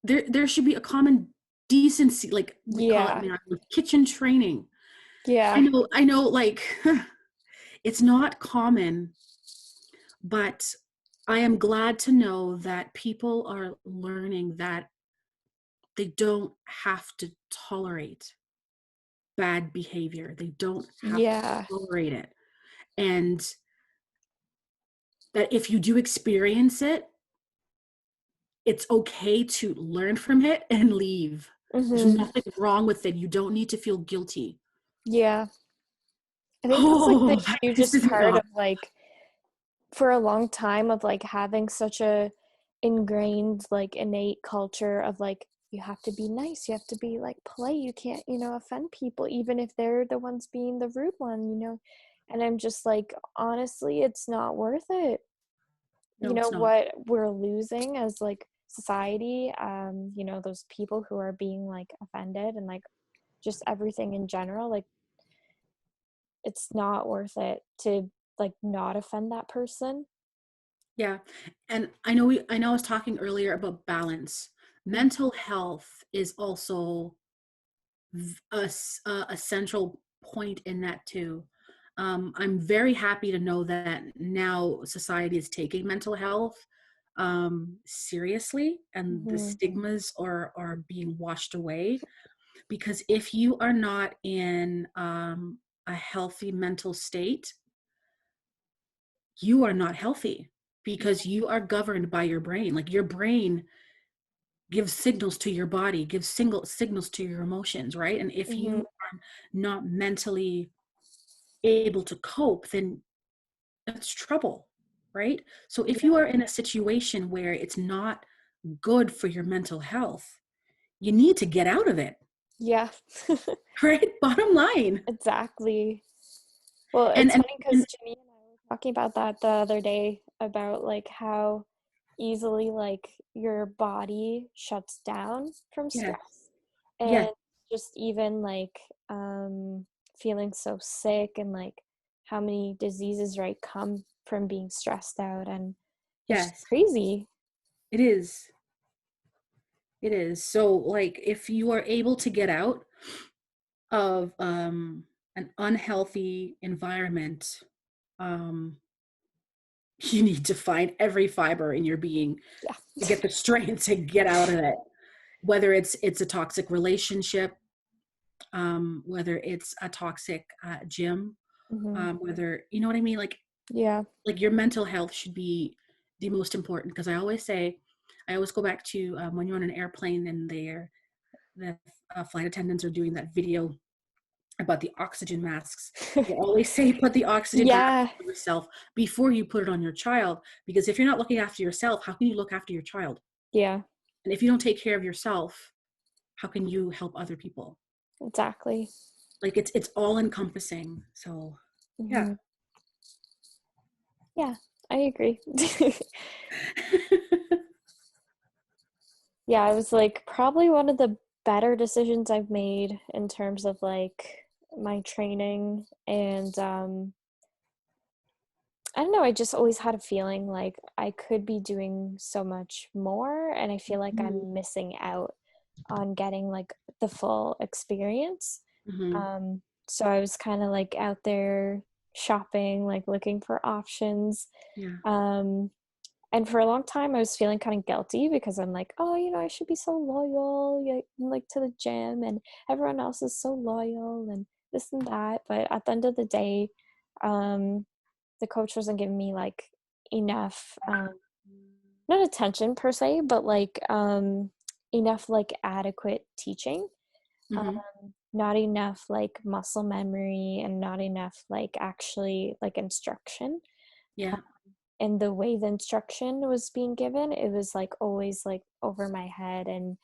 there should be a common decency, like we call it Yeah. now, with kitchen training. Yeah. I know, like it's not common, but I am glad to know that people are learning that they don't have to tolerate bad behavior. They don't have to Yeah. tolerate it. And that if you do experience it, it's okay to learn from it and leave. There's nothing wrong with it. You don't need to feel guilty. Yeah. I think that's like the Oh, that hugest pisses me part off. of like, for a long time of like having such a ingrained like innate culture of like, you have to be nice, you have to be like polite, you can't, offend people even if they're the ones being the rude one. And I'm just like, honestly, it's not worth it. No, it's not. What we're losing as like society, those people who are being like offended and like just everything in general, like it's not worth it to like not offend that person. Yeah. And I know I was talking earlier about balance. Mental health is also a central point in that too. I'm very happy to know that now society is taking mental health seriously, and the Mm-hmm. stigmas are being washed away. Because if you are not in a healthy mental state, you are not healthy, because you are governed by your brain. Like your brain gives signals to your body, gives signals to your emotions, right? And if Mm-hmm. you are not mentally able to cope, then that's trouble, right? So if you are in a situation where it's not good for your mental health, you need to get out of it. Yeah. Right? Bottom line. Exactly. Well, And it's and, funny because and Genia and I were talking about that the other day about like how easily like your body shuts down from yes, stress, yes, and just even like feeling so sick, and like how many diseases right come from being stressed out, and it's just yes, crazy. it is. It is. So like if you are able to get out of an unhealthy environment, um you need to find every fiber in your being to Yeah. get the strength to get out of it. Whether it's a toxic relationship, whether it's a toxic gym, Mm-hmm. whether, you know what I mean, Yeah. like your mental health should be the most important. Because I always go back to when you're on an airplane and the flight attendants are doing that video about the oxygen masks. They always say put the oxygen mask Yeah. on yourself before you put it on your child, because if you're not looking after yourself, how can you look after your child? Yeah. And if you don't take care of yourself, how can you help other people? Exactly. Like it's all encompassing. So yeah. Mm-hmm. Yeah, I agree. Yeah, it was like probably one of the better decisions I've made in terms of like my training, and I don't know, I just always had a feeling like I could be doing so much more, and I feel like Mm-hmm. I'm missing out on getting like the full experience. Mm-hmm. So I was kind of like out there shopping, like looking for options. Yeah. Um, and for a long time, I was feeling kind of guilty because I'm like, oh, I should be so loyal, yeah, like to the gym, and everyone else is so loyal, and this and that. But at the end of the day, um, the coach wasn't giving me like enough, not attention per se, but like enough like adequate teaching. Mm-hmm. Not enough like muscle memory, and not enough like actually like instruction. Yeah. And the way the instruction was being given, it was like always like over my head, and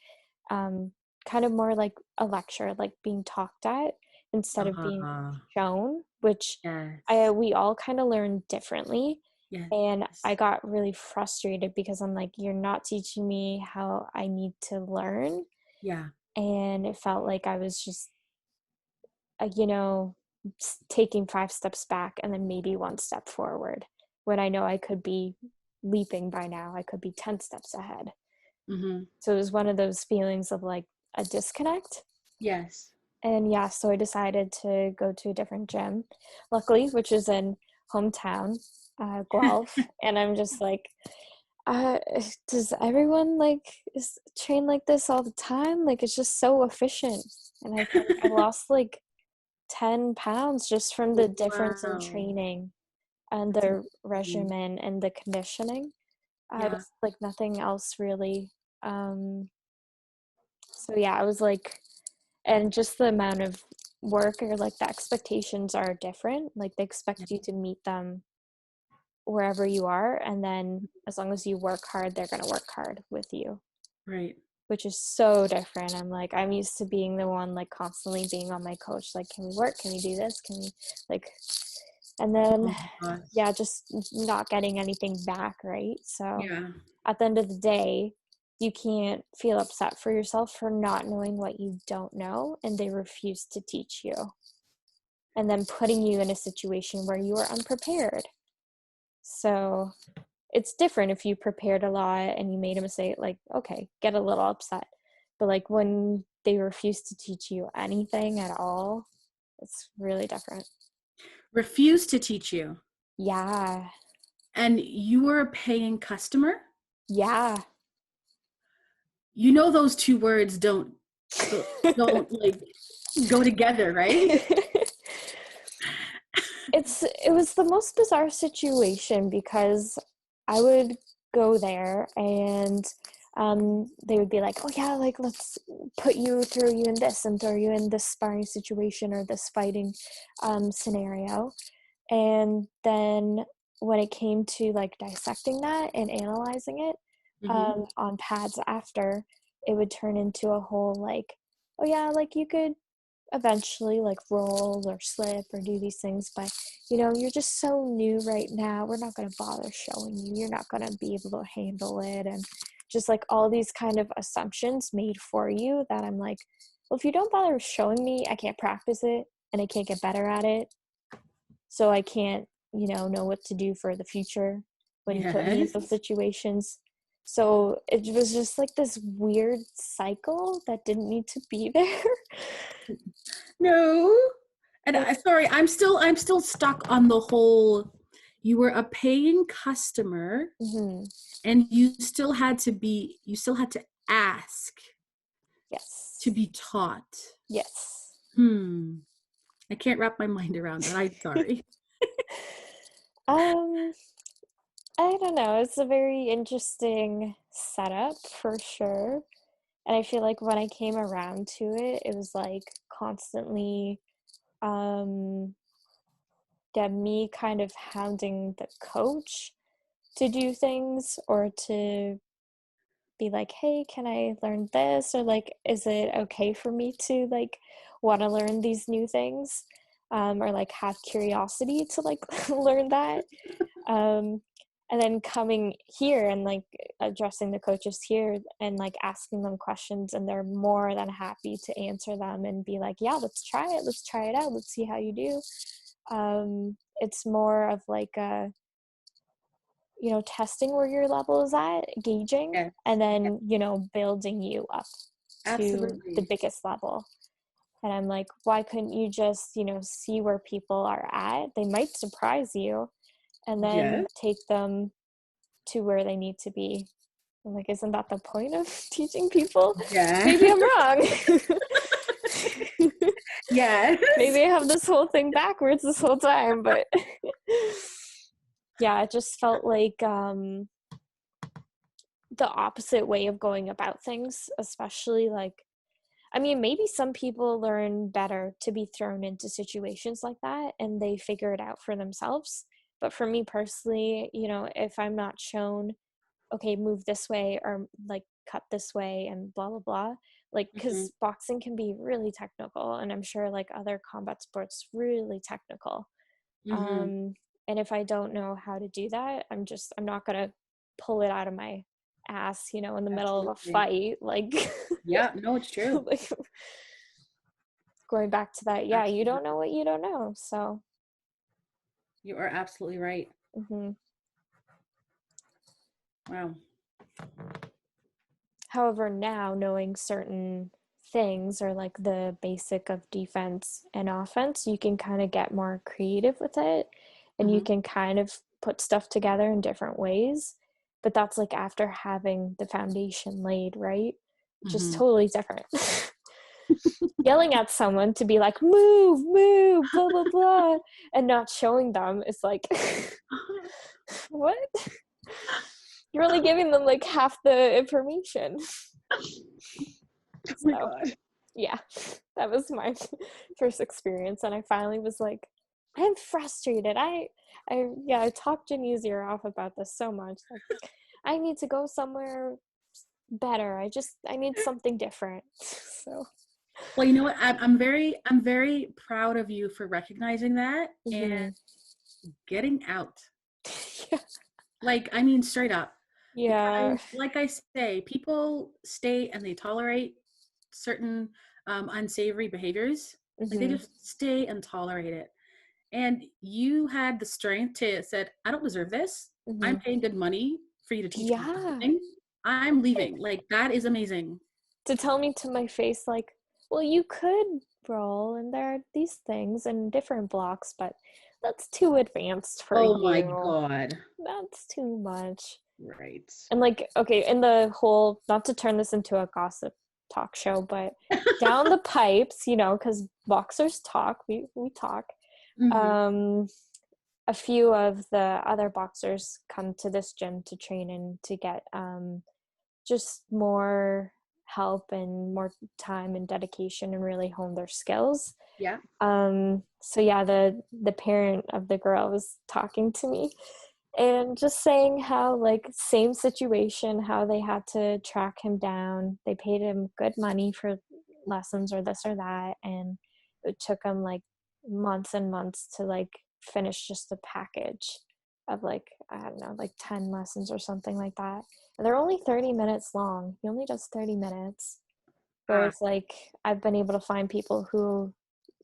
um, kind of more like a lecture, like being talked at instead of being Uh, shown, which yes. we all kind of learn differently. And I Yes. got really frustrated because I'm like, you're not teaching me how I need to learn. Yeah. And it felt like I was just, you know, taking 5 steps back and then maybe 1 step forward, when I know I could be leaping by now. I could be 10 steps ahead. Mm-hmm. So it was one of those feelings of like a disconnect. Yes. And yeah, so I decided to go to a different gym, luckily, which is in hometown, Guelph. And I'm just like, uh, does everyone like train like this all the time? Like it's just so efficient. And I think I lost like 10 pounds just from the difference in Wow. training. and the regimen and the conditioning. I Yeah. was like nothing else really. So yeah, I was like, and just the amount of work or like the expectations are different. Like they expect you to meet them wherever you are, and then as long as you work hard, they're going to work hard with you. Right. Which is so different. I'm like, I'm used to being the one like constantly being on my coach, like, can we work, can we do this, can we, like, and then yeah, just not getting anything back, right? So yeah, at the end of the day, you can't feel upset for yourself for not knowing what you don't know, and they refuse to teach you, and then putting you in a situation where you are unprepared. So it's different if you prepared a lot and you made a mistake, like, okay, get a little upset. But like when they refuse to teach you anything at all, it's really different. refuse to teach you. Yeah. And you were a paying customer? Yeah. You know those two words don't like go together, right? It was the most bizarre situation because I would go there and they would be like, oh yeah, like let's throw you in this and throw you in this sparring situation or this fighting scenario. And then when it came to like dissecting that and analyzing it on pads after, it would turn into a whole like, oh yeah, like you could eventually like roll or slip or do these things, but you know, you're just so new right now, we're not going to bother showing you, you're not going to be able to handle it, and just like all these kind of assumptions made for you that I'm like, well, if you don't bother showing me, I can't practice it and I can't get better at it, so I can't, you know what to do for the future when you put me in those situations. So it was just like this weird cycle that didn't need to be there. No. And sorry, I'm still stuck on the whole, you were a paying customer and you still had to ask. Yes. To be taught. Yes. I can't wrap my mind around that. I'm sorry. I don't know. It's a very interesting setup for sure. And I feel like when I came around to it, it was like constantly me kind of hounding the coach to do things or to be like, hey, can I learn this? Or like, is it okay for me to like want to learn these new things? Or like have curiosity to like learn that. And then coming here and like addressing the coaches here and like asking them questions, and they're more than happy to answer them and be like, yeah, let's try it out, let's see how you do. It's more of like a, you know, testing where your level is at, gauging, and then, you know, building you up to the biggest level. And I'm like, why couldn't you just, you know, see where people are at? They might surprise you, and then take them to where they need to be. I'm like, isn't that the point of teaching people? Yeah. Maybe I'm wrong. Yeah. Maybe I have this whole thing backwards this whole time, but yeah, it just felt like the opposite way of going about things, especially like, I mean, maybe some people learn better to be thrown into situations like that and they figure it out for themselves. But for me personally, you know, if I'm not shown, okay, move this way or like cut this way and blah, blah, blah, like, because boxing can be really technical, and I'm sure like other combat sports really technical. And if I don't know how to do that, I'm not going to pull it out of my ass, you know, in the middle of a fight. Like, yeah, no, it's true. like, going back to that, yeah, you don't know what you don't know. So you are absolutely right. Wow. However, now knowing certain things or like the basic of defense and offense, you can kind of get more creative with it, and you can kind of put stuff together in different ways. But that's like after having the foundation laid, right? Which is totally different. yelling at someone to be like, move, blah, blah, blah, and not showing them is like, what? You're only giving them like half the information. Oh my God. Yeah, that was my first experience, and I finally was like, I'm frustrated. I talked Genia's ear off about this so much. Like, I need to go somewhere better. I need something different. So. Well, you know what? I'm very proud of you for recognizing that and getting out. Yeah. Like, I mean, straight up. Yeah. Because, like I say, people stay and they tolerate certain unsavory behaviors. Like, they just stay and tolerate it. And you had the strength to said, I don't deserve this. I'm paying good money for you to teach me something. I'm leaving. Like, that is amazing. To tell me to my face, like, well, you could roll, and there are these things and different blocks, but that's too advanced for you. Oh my God. That's too much. Right. And like, okay, in the whole, not to turn this into a gossip talk show, but down the pipes, you know, because boxers talk, we talk. A few of the other boxers come to this gym to train and to get just more help and more time and dedication and really hone their skills. Yeah. So yeah, the parent of the girl was talking to me and just saying how, like, same situation, how they had to track him down. They paid him good money for lessons or this or that, and it took him like months and months to like finish just a package of like, I don't know, like 10 lessons or something like that. And they're only 30 minutes long. He only does 30 minutes. Whereas like I've been able to find people who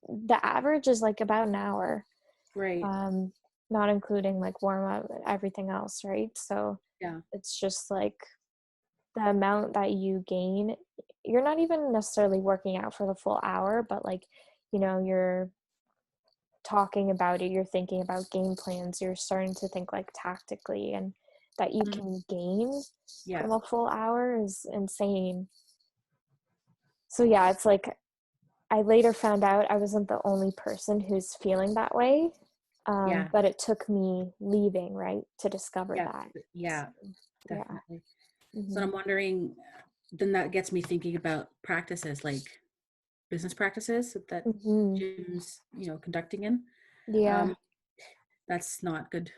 the average is like about an hour. Right. Not including like warm up and everything else, right? So yeah, it's just like the amount that you gain, you're not even necessarily working out for the full hour, but like, you know, you're talking about it, you're thinking about game plans, you're starting to think like tactically, and that you can gain from a full hour is insane. So yeah, it's like I later found out I wasn't the only person who's feeling that way. But it took me leaving, right, to discover that. Yeah, So, definitely. yeah. So I'm wondering, then that gets me thinking about practices, like business practices that gyms, you know, conducting in. Yeah. That's not good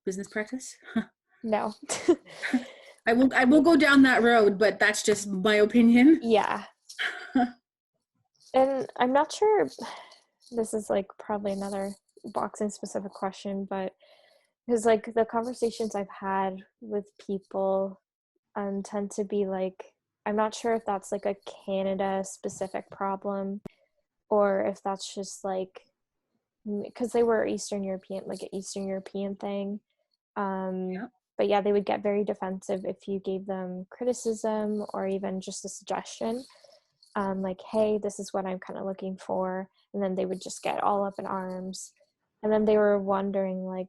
business practice. No. I will go down that road, but that's just my opinion. Yeah. And I'm not sure, this is like probably another boxing specific question, but because like the conversations I've had with people tend to be like, I'm not sure if that's like a Canada specific problem or if that's just like, because they were Eastern European, like an Eastern European thing. But yeah, they would get very defensive if you gave them criticism or even just a suggestion. Like, hey, this is what I'm kind of looking for. And then they would just get all up in arms. And then they were wondering, like,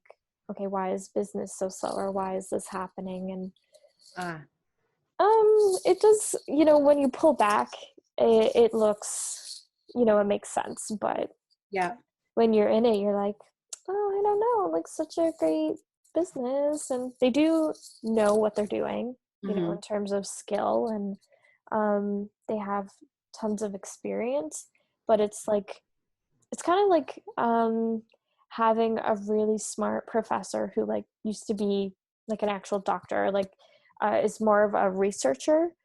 okay, why is business so slow, or why is this happening? And it does, you know, when you pull back, it looks, you know, it makes sense. But when you're in it, you're like, oh, I don't know, like such a great business, and they do know what they're doing, you know, in terms of skill, and they have tons of experience, but it's like, it's kind of like having a really smart professor who like used to be like an actual doctor, like is more of a researcher.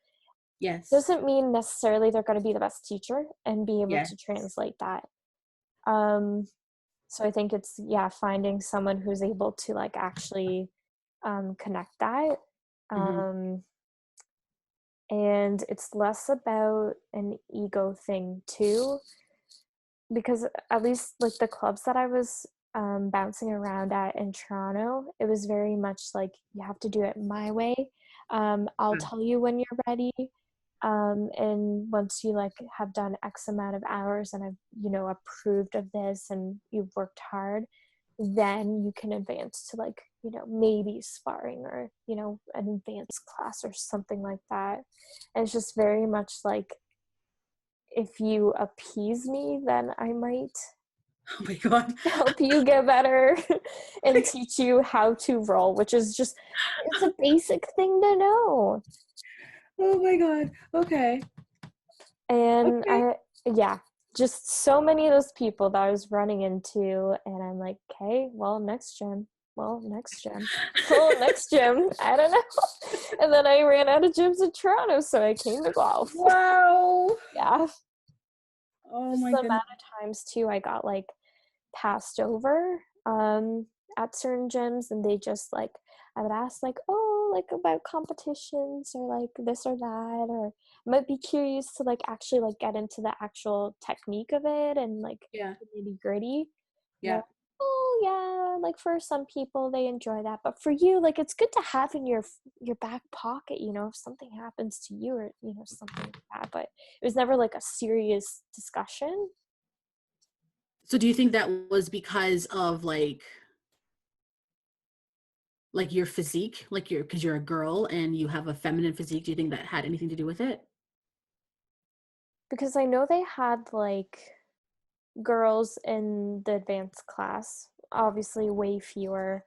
Yes. Doesn't mean necessarily they're going to be the best teacher and be able to translate that. So I think it's, yeah, finding someone who's able to like actually connect that. And it's less about an ego thing too, because at least like the clubs that I was bouncing around at in Toronto, it was very much like, you have to do it my way. I'll tell you when you're ready. And once you like have done X amount of hours and I've, you know, approved of this and you've worked hard, then you can advance to like, you know, maybe sparring or, you know, an advanced class or something like that. And it's just very much like, if you appease me, then I might Oh my God. help you get better and teach you how to roll, which is just, it's a basic thing to know. Oh my God. Okay. And Okay. yeah, just so many of those people that I was running into, and I'm like, okay, well, next gym. Well, next gym. Well, next gym. I don't know. And then I ran out of gyms in Toronto, so I came to golf. Wow. Yeah. Oh Just my the goodness. amount of times too I got like passed over at certain gyms, and they just like, I would ask like, oh, like about competitions or like this or that, or I might be curious to like actually like get into the actual technique of it and like Yeah. the nitty gritty. Yeah. Oh yeah, like for some people they enjoy that, but for you, like it's good to have in your back pocket, you know, if something happens to you or you know something like that. But it was never like a serious discussion. So do you think that was because of like your physique, like because you're a girl and you have a feminine physique? Do you think that had anything to do with it? Because I know they had like girls in the advanced class, obviously way fewer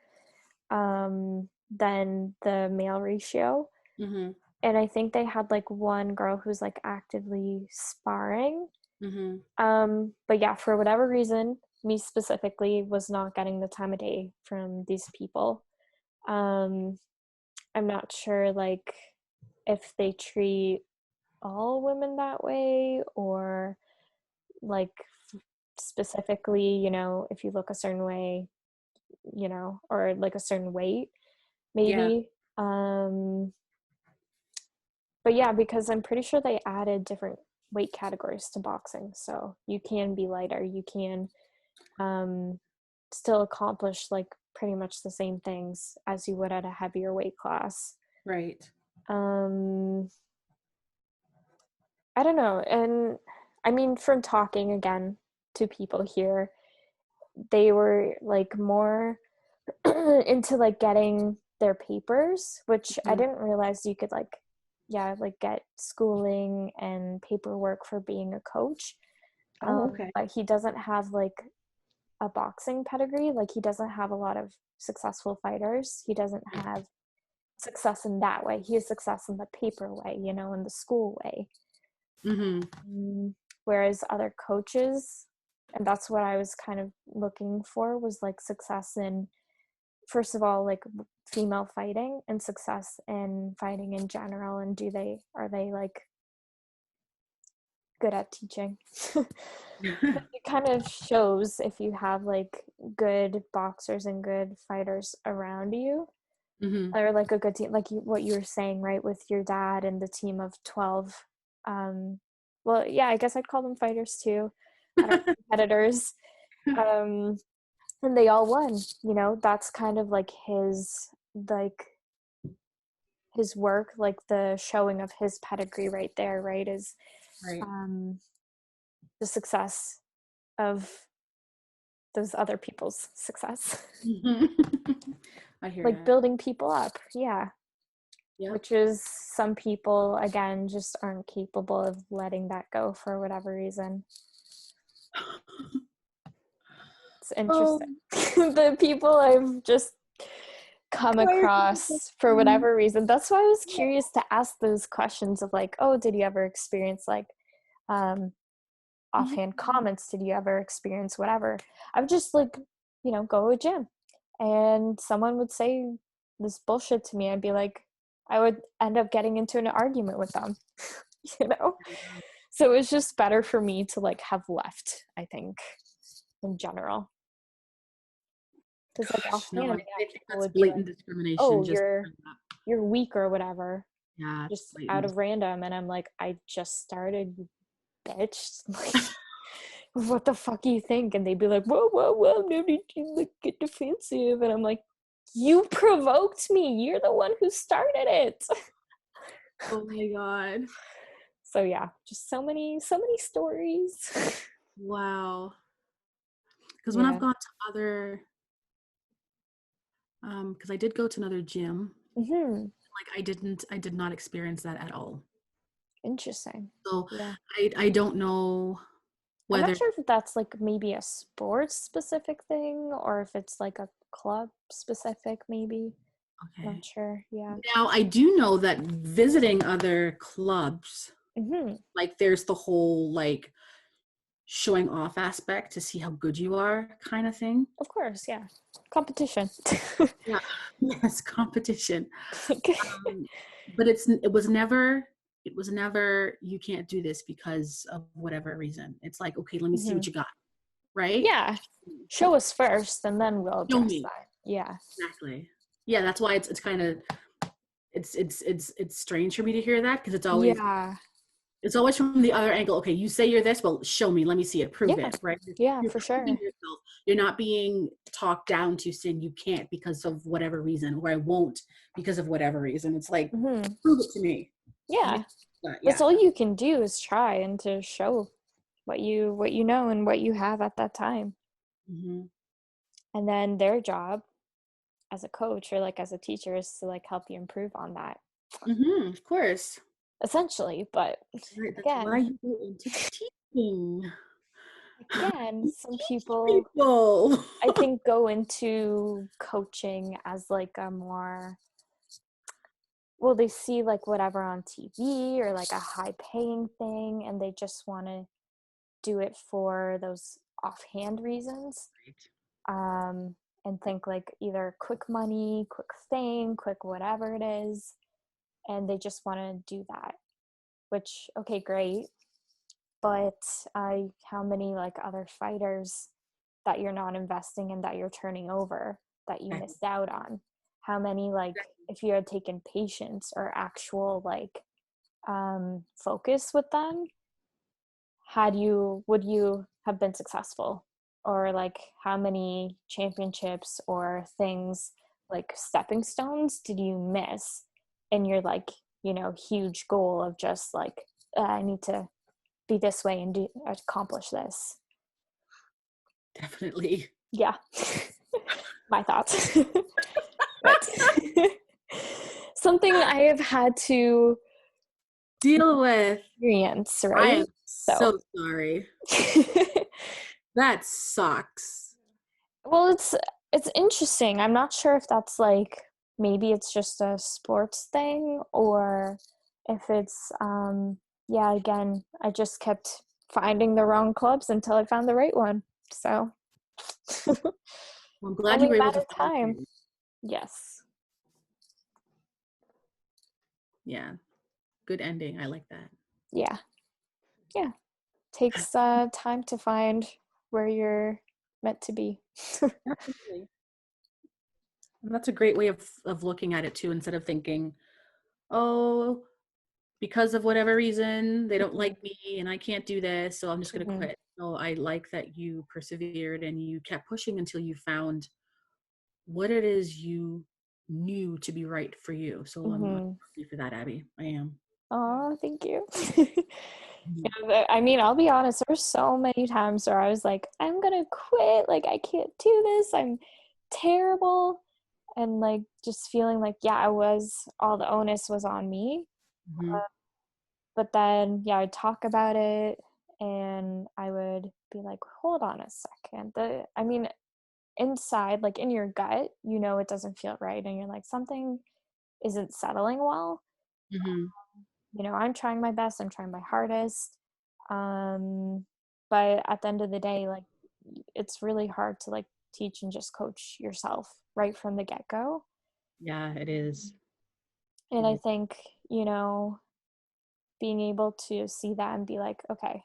than the male ratio. Mm-hmm. And I think they had like one girl who's like actively sparring. Mm-hmm. But yeah, for whatever reason, me specifically was not getting the time of day from these people. Um, I'm not sure like if they treat all women that way or like specifically, you know, if you look a certain way, you know, or like a certain weight, Yeah. maybe. But yeah, because I'm pretty sure they added different weight categories to boxing. So you can be lighter, you can um, still accomplish like pretty much the same things as you would at a heavier weight class. Right. Um, I don't know. And I mean, from talking again to people here, they were like more into like getting their papers, which I Mm-hmm. didn't realize you could like, yeah, like get schooling and paperwork for being a coach. Oh, okay. But he doesn't have like a boxing pedigree. Like he doesn't have a lot of successful fighters. He doesn't have success in that way. He has success in the paper way, you know, in the school way. Mm-hmm. Whereas other coaches, and that's what I was kind of looking for, was like success in, first of all, like female fighting and success in fighting in general. And are they like good at teaching? It kind of shows if you have like good boxers and good fighters around you, Mm-hmm. or like a good team, like what you were saying, right, with your dad and the team of 12. Well, yeah, I guess I'd call them fighters too. I don't know, competitors. Um, and they all won, you know. That's kind of like like his work, like the showing of his pedigree right there, right, is Right. um the success of those other people's success. Mm-hmm. I hear Like that. building people up, yeah. Yep. Which is, some people again just aren't capable of letting that go for whatever reason. It's Oh, interesting. The people I've just come why are people so across for funny? whatever reason. That's why I was curious to ask those questions of like, oh, did you ever experience like um offhand Mhm. comments? Did you ever experience whatever? I would just like, you know, go to a gym and someone would say this bullshit to me. I'd be like, I would end up getting into an argument with them, you know? So it's just better for me to like have left, I think, in general. Because like Gosh, no, offhand, I yeah, think people that's would be like, blatant discrimination. oh, Just for that. you're weak or whatever, Yeah, it's just out blatant. of random. And I'm like, I just started, you bitch. Like, what the fuck do you think? And they'd be like, whoa, whoa, whoa, no need to like get defensive. And I'm like, you provoked me. You're the one who started it. Oh my God. So yeah, just so many stories. Wow. Because when I've Yeah. gone to other, because I did go to another gym, Hmm. like I did not experience that at all. Interesting. So Yeah. I don't know I'm whether not sure if that's like maybe a sports specific thing or if it's like a club specific, maybe. okay. Not sure. Yeah. Now I do know that visiting other clubs, Mm-hmm. like there's the whole like showing off aspect to see how good you are kind of thing. Of course, yeah. Competition. Yeah. Yes, competition. Um, but it was never you can't do this because of whatever reason. It's like, okay, let me see Mm-hmm. what you got, right? Yeah. Show us first and then we'll Show address me. that. Yeah. Exactly. Yeah, that's why it's kind of it's strange for me to hear that because Yeah. it's always from the other angle. Okay, you say you're this, well, show me, let me see it, prove Yeah. it, right? Yeah, You're for proving sure. yourself. You're not being talked down to saying you can't because of whatever reason, or I won't because of whatever reason. It's like, Mm-hmm. prove it to me. Yeah. That's Yeah. all you can do is try and to show what you know and what you have at that time. Mm-hmm. And then their job as a coach or like as a teacher is to like help you improve on that. Mm-hmm. Of course. Essentially, but Right. That's why again, you go into teaching. again, You some teach people people. I think go into coaching as like a more well, they see like whatever on TV or like a high paying thing and they just want to do it for those offhand reasons. Um and think like either quick money, quick fame, quick whatever it is, and they just want to do that. Which okay, great, but how many like other fighters that you're not investing in that you're turning over that you Right. missed out on? How many like if you had taken patience or actual like focus with them, would you have been successful? Or like how many championships or things like stepping stones did you miss in your like, huge goal of just like I need to be this way and accomplish this? Definitely. Yeah. My thoughts. But something I have had to Deal with. experience, I right? am So so sorry. That sucks. well, it's interesting. I'm not sure if that's like maybe it's just a sports thing or if it's yeah, again, I just kept finding the wrong clubs until I found the right one. So Well, I'm glad you only were a able matter to of find time. it. Yes. Yeah. Good ending. I like that. Yeah. Yeah. Takes time to find where you're meant to be. Absolutely. And that's a great way of looking at it too, instead of thinking, oh, because of whatever reason, they don't like me and I can't do this, so I'm just gonna Mhm. quit. So I like that you persevered and you kept pushing until you found what it is you knew to be right for you. So I'm Mhm. happy for that, Abby. I am. Oh, thank you. Mhm. Yeah, I mean, I'll be honest, there were so many times where I was like, I'm gonna quit, like I can't do this, I'm terrible. And like just feeling like, yeah, all the onus was on me. Mhm. But then, yeah, I'd talk about it and I would be like, hold on a second. I mean, inside, like in your gut, it doesn't feel right. And you're like, something isn't settling well. Mhm. I'm trying my best, I'm trying my hardest. Um, but at the end of the day, like it's really hard to like teach and just coach yourself right from the get-go. Yeah, it is. And It I is. think, being able to see that and be like, okay,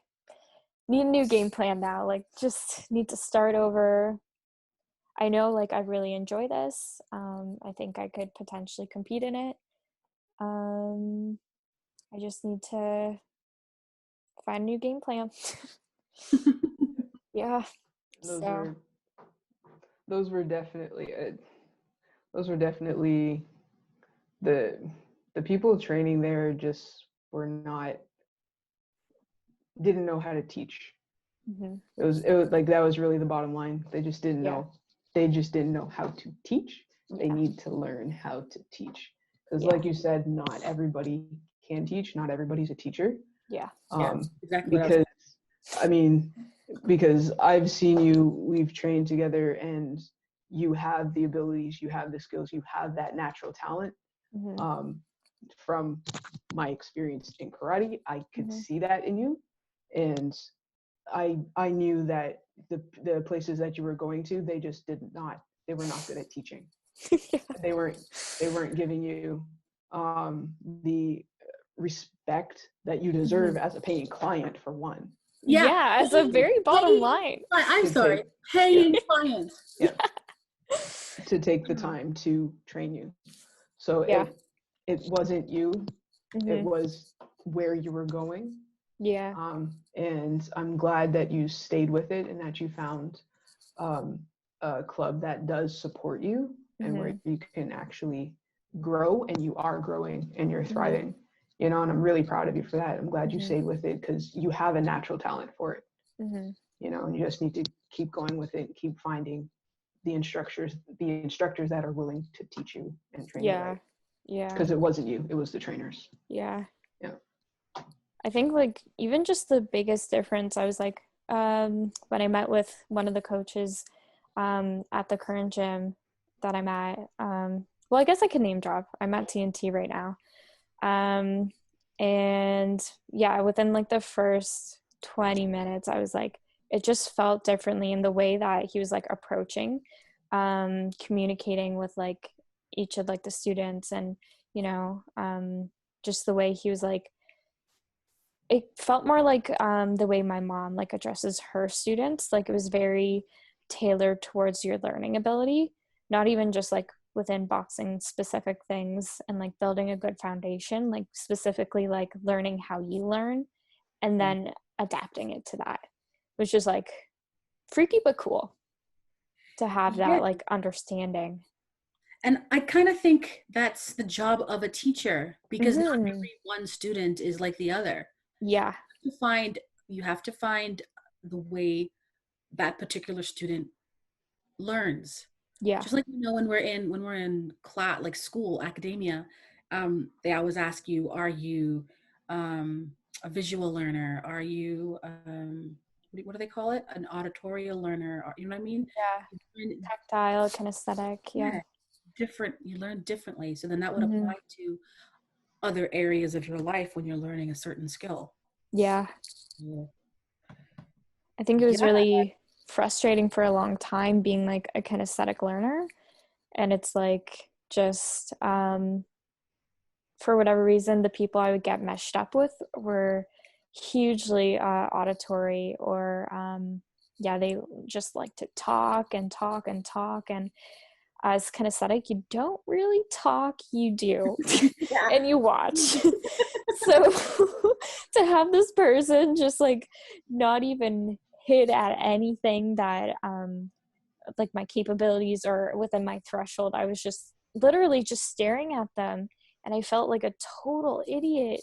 need a new game plan now. Like just need to start over. I know like I really enjoy this. I think I could potentially compete in it. Um, I just need to find a new game plan. Yeah. Those So. were those were definitely those were definitely the the people training there just were not didn't know how to teach. Mm-hmm. It was like that was really the bottom line. They just didn't Yeah. know. They just didn't know how to teach. They Yeah. need to learn how to teach. Because Yeah. like you said, not everybody can teach. Not everybody's a teacher. Yeah. Exactly. Because I've seen you, we've trained together, and you have the abilities, you have the skills, you have that natural talent. From my experience in karate, I could see that in you, and I knew that the places that you were going to, they were not good at teaching. They weren't giving you the respect that you deserve as a paying client, for one. Yeah, as a very bottom line. I'm sorry, paying clients. Yeah. To take the time to train you. So it wasn't you, it was where you were going. Yeah. And I'm glad that you stayed with it and that you found a club that does support you and where you can actually grow, and you are growing and you're thriving, you know, and I'm really proud of you for that. I'm glad you stayed with it, because you have a natural talent for it, you know, and you just need to keep going with it, keep finding the instructors that are willing to teach you and train you right. Because it wasn't you, it was the trainers. I think like even just the biggest difference, I was like when I met with one of the coaches at the current gym that I'm at, well, I guess I can name drop. I'm at TNT right now, and within like the first 20 minutes I was like, it just felt differently in the way that he was like approaching, communicating with like each of like the students, and you know, just the way he was like, it felt more like the way my mom like addresses her students. Like it was very tailored towards your learning ability, not even just like within boxing specific things, and like building a good foundation, like specifically like learning how you learn and then adapting it to that, which is like freaky but cool to have that like understanding. And I kind of think that's the job of a teacher, because not every one student is like the other. Yeah. You have to find the way that particular student learns. Yeah. Just like, you know, when we're in class, like school, academia, they always ask you, are you a visual learner? Are you what do they call it? An auditorial learner? Or, you know what I mean? Yeah. Tactile, kinesthetic. Yeah. Different. You learn differently. So then that would apply to other areas of your life when you're learning a certain skill. Yeah. I think it was really frustrating for a long time being like a kinesthetic learner. And it's like just for whatever reason, the people I would get meshed up with were hugely auditory, or they just like to talk and talk and talk. And as kinesthetic, you don't really talk, you do. And you watch. So to have this person just like not even hit at anything that like my capabilities or within my threshold, I was just literally just staring at them, and I felt like a total idiot.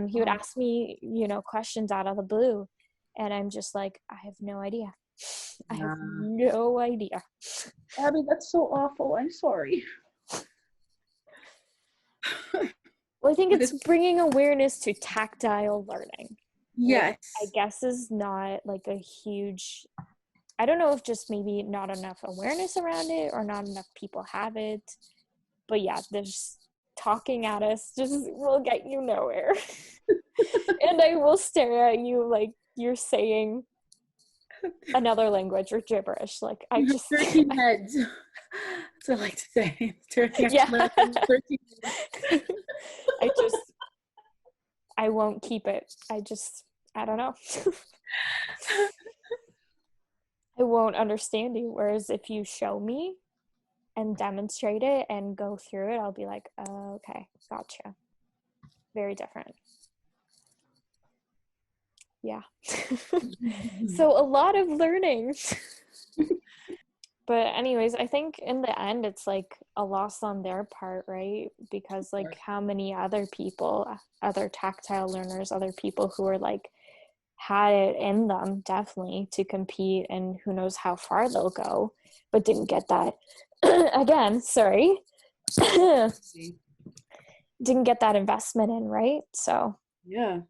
He would ask me, you know, questions out of the blue, and I'm just like, I have no idea. I have no idea. Abby, that's so awful. I'm sorry. Well, I think it's bringing awareness to tactile learning. Yes. I guess is not like a huge, I don't know if just maybe not enough awareness around it or not enough people have it. But yeah, there's talking at us just will get you nowhere. And I will stare at you like you're saying another language or gibberish. Like I just 13 heads. That's what I like to say. 13 I won't keep it. I don't know. I won't understand you. Whereas if you show me and demonstrate it and go through it, I'll be like, oh, okay, gotcha. Very different. Yeah. So a lot of learning. But anyways, I think in the end, it's like a loss on their part, right? Because like how many other people, other tactile learners, other people who are like had it in them definitely to compete, and who knows how far they'll go, but didn't get that. Again, sorry. didn't get that investment in, right? So Yeah.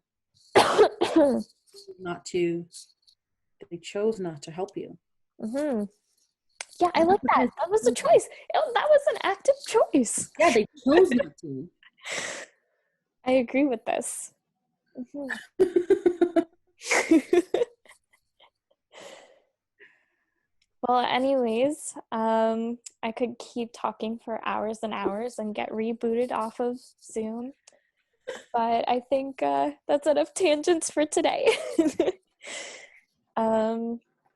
They chose not to help you. mm-hmm. Yeah, I like that. That was a choice. That was an active choice. Yeah, they chose not to. I agree with this. Mm-hmm. Well, anyways, I could keep talking for hours and hours and get rebooted off of Zoom, but I think that's enough tangents for today.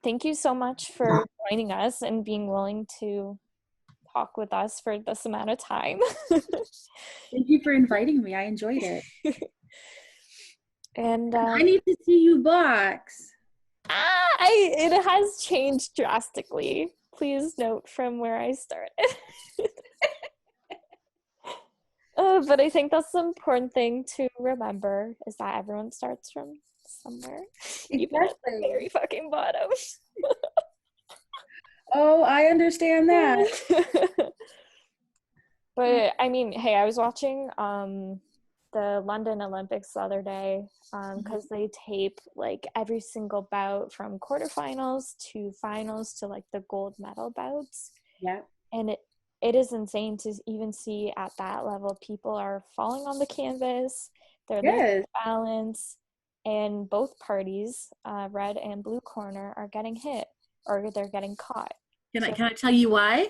Thank you so much for joining us and being willing to talk with us for this amount of time. Thank you for inviting me. I enjoyed it. And I need to see you box. It has changed drastically. Please note from where I started. But I think that's the important thing to remember is that everyone starts from somewhere, even at the very fucking bottom. Oh, I understand that. But I mean, hey, I was watching the London Olympics the other day because they tape like every single bout from quarterfinals to finals to like the gold medal bouts. Yeah. And it is insane to even see at that level people are falling on the canvas, they're losing balance, and both parties, red and blue corner, are getting hit or they're getting caught. Can I tell you why?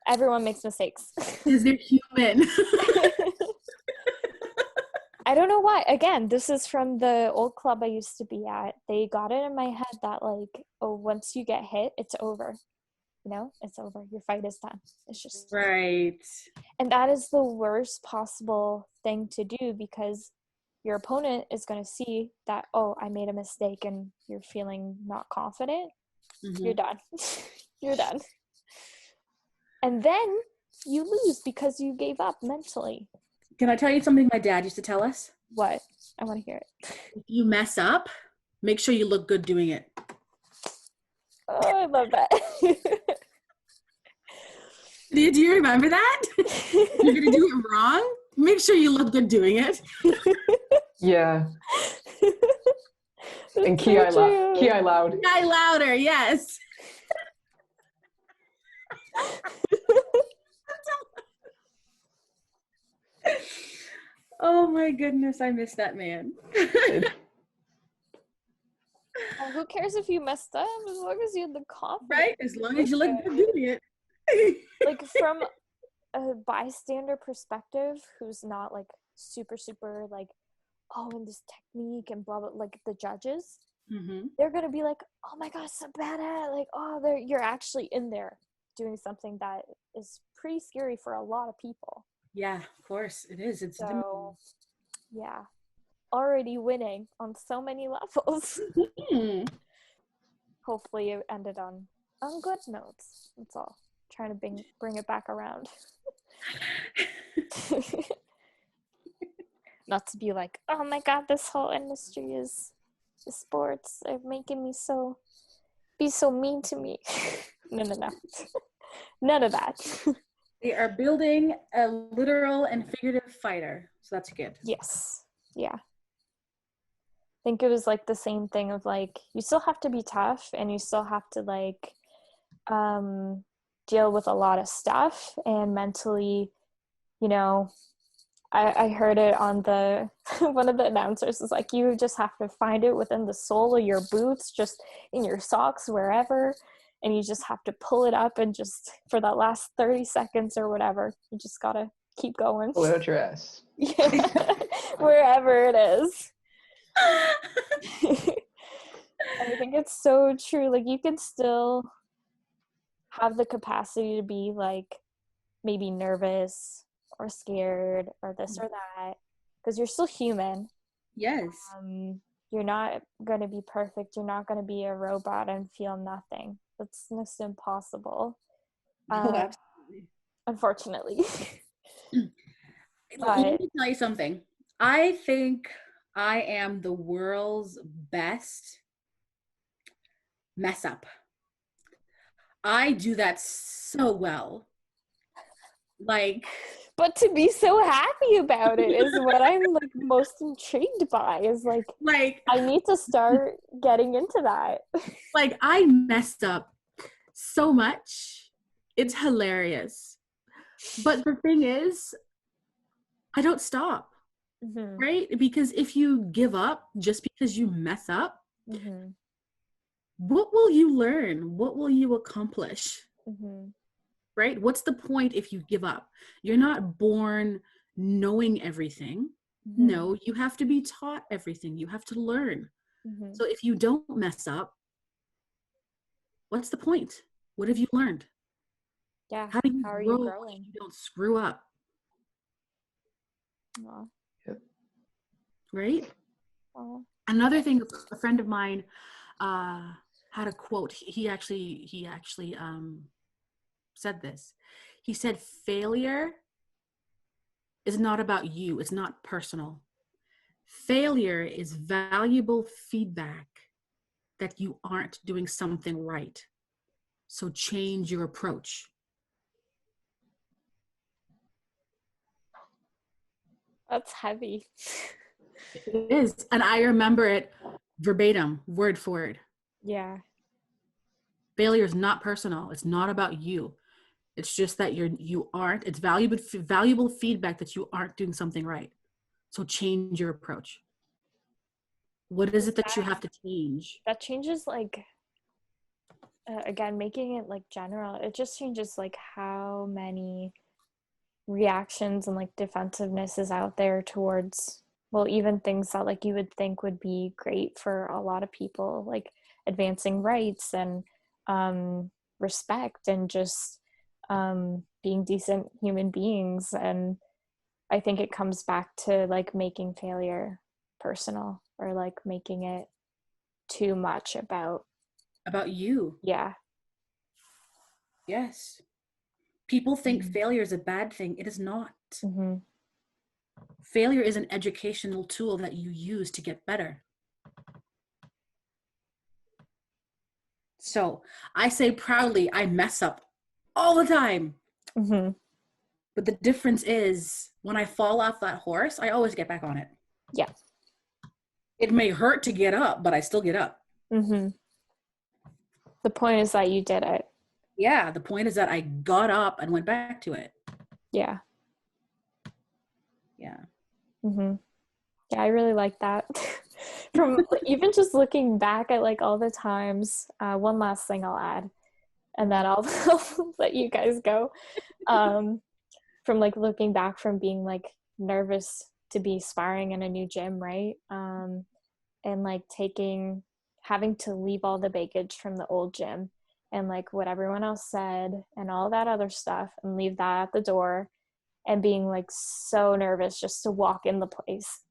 Everyone makes mistakes. Because they're human. I don't know why. Again, this is from the old club I used to be at. They got it in my head that like, oh, once you get hit, it's over. You know, it's over. Your fight is done. It's just right. And that is the worst possible thing to do because your opponent is going to see that, oh, I made a mistake and you're feeling not confident. Mm-hmm. You're done. You're done. And then you lose because you gave up mentally. Can I tell you something my dad used to tell us? What? I want to hear it. If you mess up, make sure you look good doing it. Oh, I love that. Do you remember that? If you're going to do it wrong, make sure you look good doing it. Yeah. And Ki loud. Ki louder, yes. Oh my goodness, I miss that man. Well, who cares if you messed up as long as you had the confidence? Right? As long as you look good doing it. Like from a bystander perspective who's not like super like, oh, and this technique and blah blah, like the judges, they're gonna be like, oh my gosh, so bad at like, oh, you're actually in there doing something that is pretty scary for a lot of people. Yeah, of course it is. It's so yeah, already winning on so many levels. Hopefully it ended on good notes. That's all. Trying to bring it back around. Not to be like, oh my god, this whole industry is sports. They're making me be so mean to me. No. None of that. They are building a literal and figurative fighter. So that's good. Yes. Yeah. I think it was like the same thing of like, you still have to be tough and you still have to like deal with a lot of stuff and mentally, you know, I heard it on the one of the announcers is like, you just have to find it within the sole of your boots, just in your socks, wherever, and you just have to pull it up and just for that last 30 seconds or whatever, you just gotta keep going. Pull it out your ass. Yeah, wherever it is. I think it's so true. Like you can still have the capacity to be like maybe nervous or scared or this or that because you're still human. Yes. You're not going to be perfect. You're not going to be a robot and feel nothing. That's next to impossible. Absolutely. Unfortunately. Let me tell you something. I think I am the world's best mess up. I do that so well. Like, But to be so happy about it is what I'm like most intrigued by, is like I need to start getting into that. Like, I messed up so much. It's hilarious. But the thing is, I don't stop, right? Because if you give up just because you mess up, what will you learn? What will you accomplish? Right? What's the point if you give up? You're not born knowing everything. No, you have to be taught everything. You have to learn. So if you don't mess up, what's the point? What have you learned? Yeah. How do you How are grow you growing? if you don't screw up? Aww. Yep. Right? Aww. Another thing, a friend of mine had a quote. He actually said this. He said, failure is not about you. It's not personal. Failure is valuable feedback that you aren't doing something right. So change your approach. That's heavy. It is. And I remember it verbatim, word for word. Yeah. Failure is not personal. It's not about you. It's just that you aren't. It's valuable feedback that you aren't doing something right. So change your approach. What is it that you have to change? That changes, like, again, making it like general. It just changes like how many reactions and like defensiveness is out there towards, well, even things that like you would think would be great for a lot of people, like advancing rights and respect and just being decent human beings. And I think it comes back to like making failure personal, or like making it too much about you. Yeah. Yes. People think failure is a bad thing. It is not. Failure is an educational tool that you use to get better. So I say proudly, I mess up all the time. But the difference is, when I fall off that horse, I always get back on it. Yeah. It may hurt to get up, but I still get up. The point is that you did it. Yeah, the point is that I got up and went back to it. Yeah. Yeah. Yeah, I really like that. From even just looking back at like all the times, one last thing I'll add, and then I'll let you guys go. From like looking back from being like nervous to be sparring in a new gym, right? And like having to leave all the baggage from the old gym and like what everyone else said and all that other stuff, and leave that at the door, and being like so nervous just to walk in the place.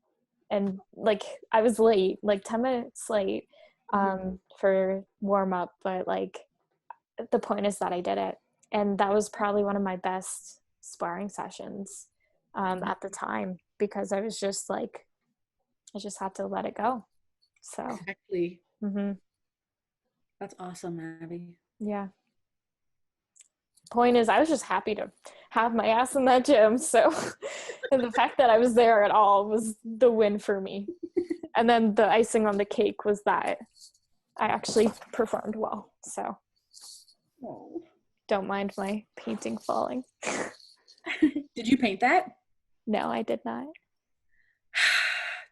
And like I was late, like 10 minutes late for warm up, but like the point is that I did it. And that was probably one of my best sparring sessions at the time, because I was just like, I just had to let it go. So exactly. That's awesome, Abby. Yeah. Point is, I was just happy to have my ass in that gym. So, and the fact that I was there at all was the win for me. And then the icing on the cake was that I actually performed well. So, don't mind my painting falling. Did you paint that? No, I did not.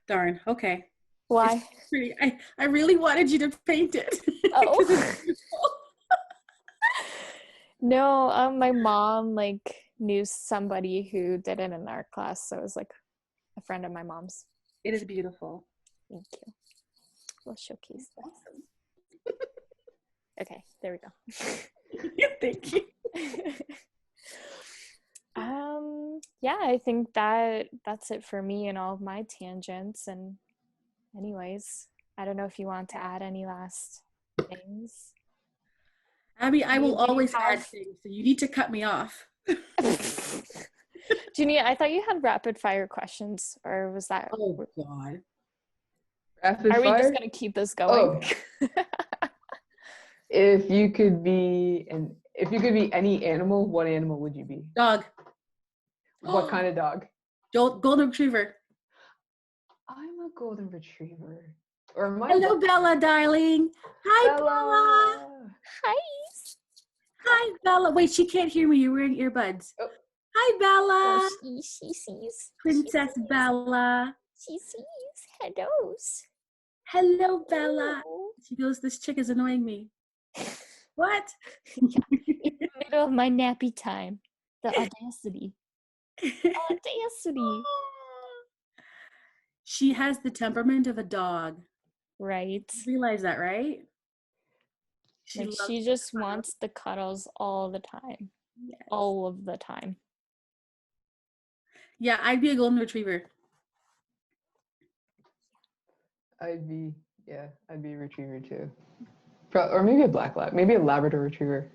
Darn. Okay. Why? I really wanted you to paint it. Oh. No, my mom like knew somebody who did it in our class, so it was like a friend of my mom's. It is beautiful. Thank you. We'll showcase that. Awesome. Okay, there we go. Thank you. Yeah, I think that's it for me and all of my tangents. And anyways, I don't know if you want to add any last things. Abby, I will always add things, so you need to cut me off. Genia, I thought you had rapid fire questions, or was that? Oh God. Rapid Are fire? we just gonna keep this going? Oh. If you could be any animal, what animal would you be? Dog. What kind of dog? Golden Retriever. I'm a golden retriever. Or am I? Hello, Bella, darling. Hi, Bella. Bella. Hi. Hi, Bella. Wait, she can't hear me. You're wearing earbuds. Oh. Hi, Bella. Oh, she sees. Princess Bella. She sees. Hellos. Hello, Bella. Hello. She goes, this chick is annoying me. What? Yeah, in the middle of my nappy time. The audacity. Audacity. She has the temperament of a dog. Right. You realize that, right? She just wants the cuddles all the time. Yes. All of the time. Yeah, I'd be a golden retriever. I'd be a retriever too. Or maybe a black lab, maybe a Labrador retriever.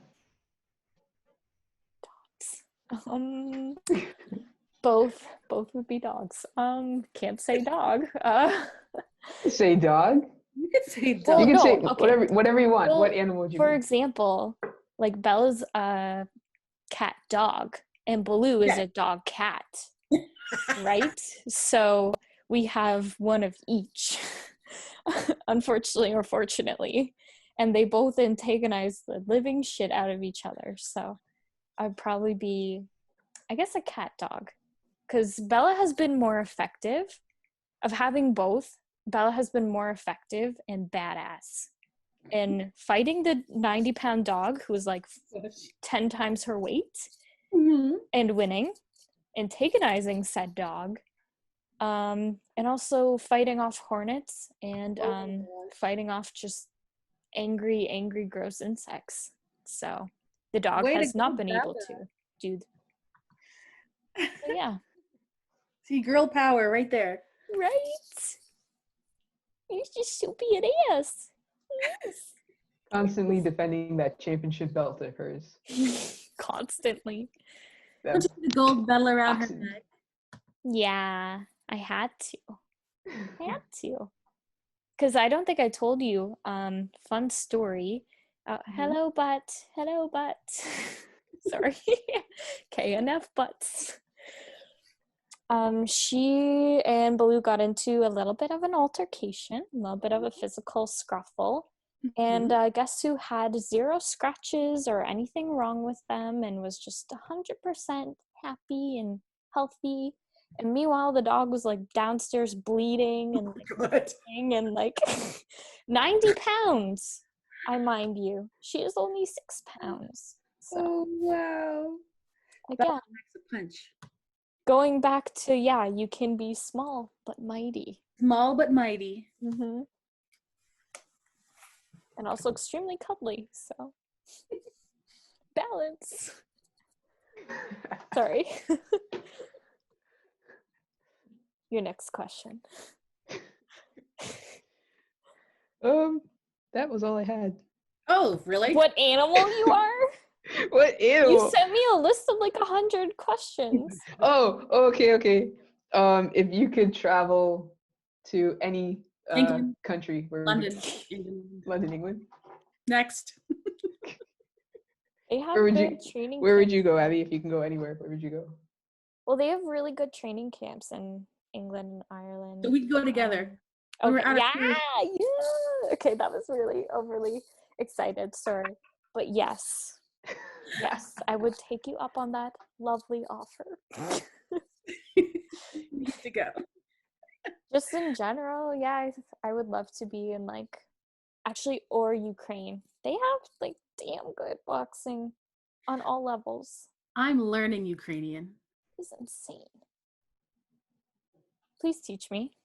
Both would be dogs. Can't say dog. Say dog. You could say dog. Well, You can no, say okay. whatever you want. Well, what animal would you for be? example, like Bella's a cat dog and Baloo is a dog cat. Right? So we have one of each. Unfortunately or fortunately. And they both antagonize the living shit out of each other. So I'd probably be, I guess, a cat dog. Because Bella has been more effective. Of having both, Bella has been more effective and badass in fighting the 90-pound dog who was like 10 times her weight and winning, antagonizing said dog, and also fighting off hornets and fighting off just angry, gross insects. So the dog has not been able to do. So yeah. See, girl power right there. Right? You're just so badass. Yes. Constantly defending that championship belt of hers. Constantly. Don't you the gold medal around her neck? Yeah, I had to. Because I don't think I told you, fun story. Hello, butt. Sorry. KNF butts. She and Baloo got into a little bit of an altercation, a little bit of a physical scruffle. And guess who had 0 scratches or anything wrong with them and was just 100% happy and healthy. And meanwhile, the dog was like downstairs bleeding and and like 90 pounds. I mind you, she is only 6 pounds. So, oh wow! Again, a punch. Going back to you can be small but mighty. Small but mighty. Mm-hmm. And also extremely cuddly. So balance. Sorry. Your next question. That was all I had. Oh, really? What animal you are? What animal? You sent me a list of like 100 questions. Oh, okay. If you could travel to any country, where London. London, England. Next. They have good training. Where would you go, Abby? If you can go anywhere, where would you go? Well, they have really good training camps in England and Ireland. So we can go together. Okay. Yeah. Okay, that was really overly excited. Sorry, but yes, I would take you up on that lovely offer. Need to go. Just in general, I would love to be in or Ukraine. They have like damn good boxing on all levels. I'm learning Ukrainian. It's insane. Please teach me.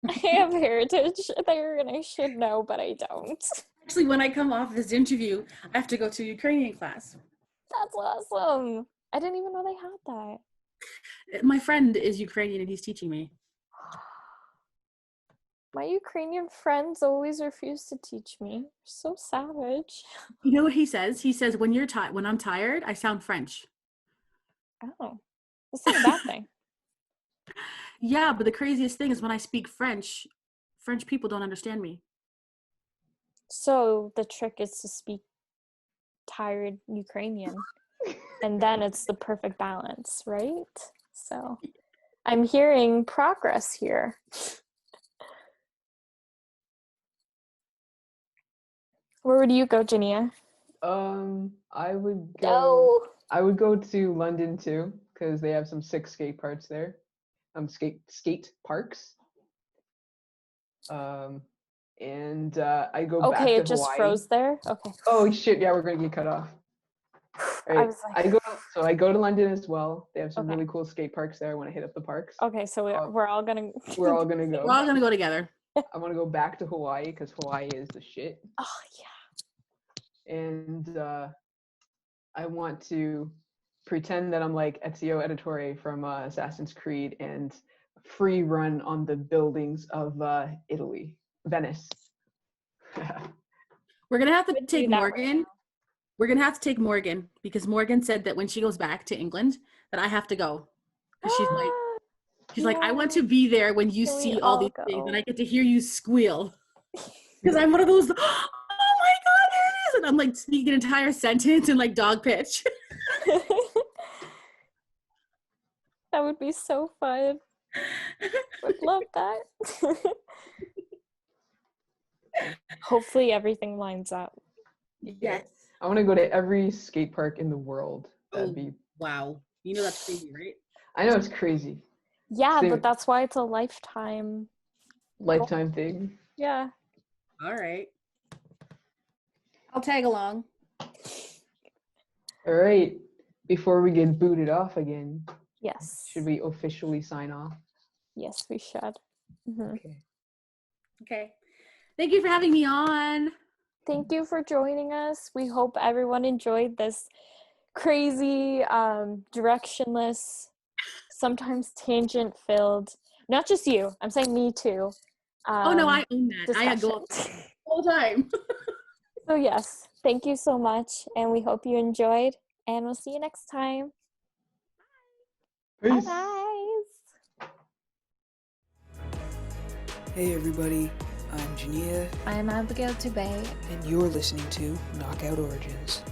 I have heritage there and I should know, but I don't. Actually, when I come off this interview, I have to go to Ukrainian class. That's awesome. I didn't even know they had that. My friend is Ukrainian and he's teaching me. My Ukrainian friends always refuse to teach me. They're so savage. You know what he says? He says, when I'm tired, I sound French. Oh, that's not a bad thing. Yeah, but the craziest thing is when I speak French people don't understand me. So the trick is to speak tired Ukrainian. And then it's the perfect balance, right? So I'm hearing progress here. Where would you go, Genia? I would go. No. I would go to London too, because they have some sick skate parks there. Skate parks. And I go back Okay, to it just Hawaii. froze there. Okay. Oh shit! Yeah, we're gonna get cut off. All right. I was like, I go to London as well. They have some Okay. really cool skate parks there. I want to hit up the parks. Okay, so we're all gonna. We're all gonna go. We're all gonna go together. I want to go back to Hawaii because Hawaii is the shit. Oh yeah. And I want to pretend that I'm like Ezio Auditore from Assassin's Creed and free run on the buildings of Venice. We're gonna have to Would take do that Morgan. right We're gonna have to take Morgan because Morgan said that when she goes back to England, that I have to go because she's like, I want to be there when you Can we see all all these go? things, and I get to hear you squeal because I'm one of those. Oh my god, there it is! And I'm like speaking an entire sentence in like dog pitch. That would be so fun. Would love that. Hopefully everything lines up. Yes. I want to go to every skate park in the world. That'd be wow. You know that's crazy, right? I know it's crazy. Yeah, but that's why it's a lifetime thing. Yeah. All right. I'll tag along. All right. Before we get booted off again. Yes. Should we officially sign off? Yes, we should. Mm-hmm. Okay. Thank you for having me on. Thank you for joining us. We hope everyone enjoyed this crazy, directionless, sometimes tangent-filled, not just you, I'm saying me too. Oh no, I own that. Discussion. I go all the time. So yes, thank you so much, and we hope you enjoyed, and we'll see you next time. Peace. Bye, guys. Hey everybody, I'm Genia. I'm Abigail Dube. And you're listening to Knockout Origins.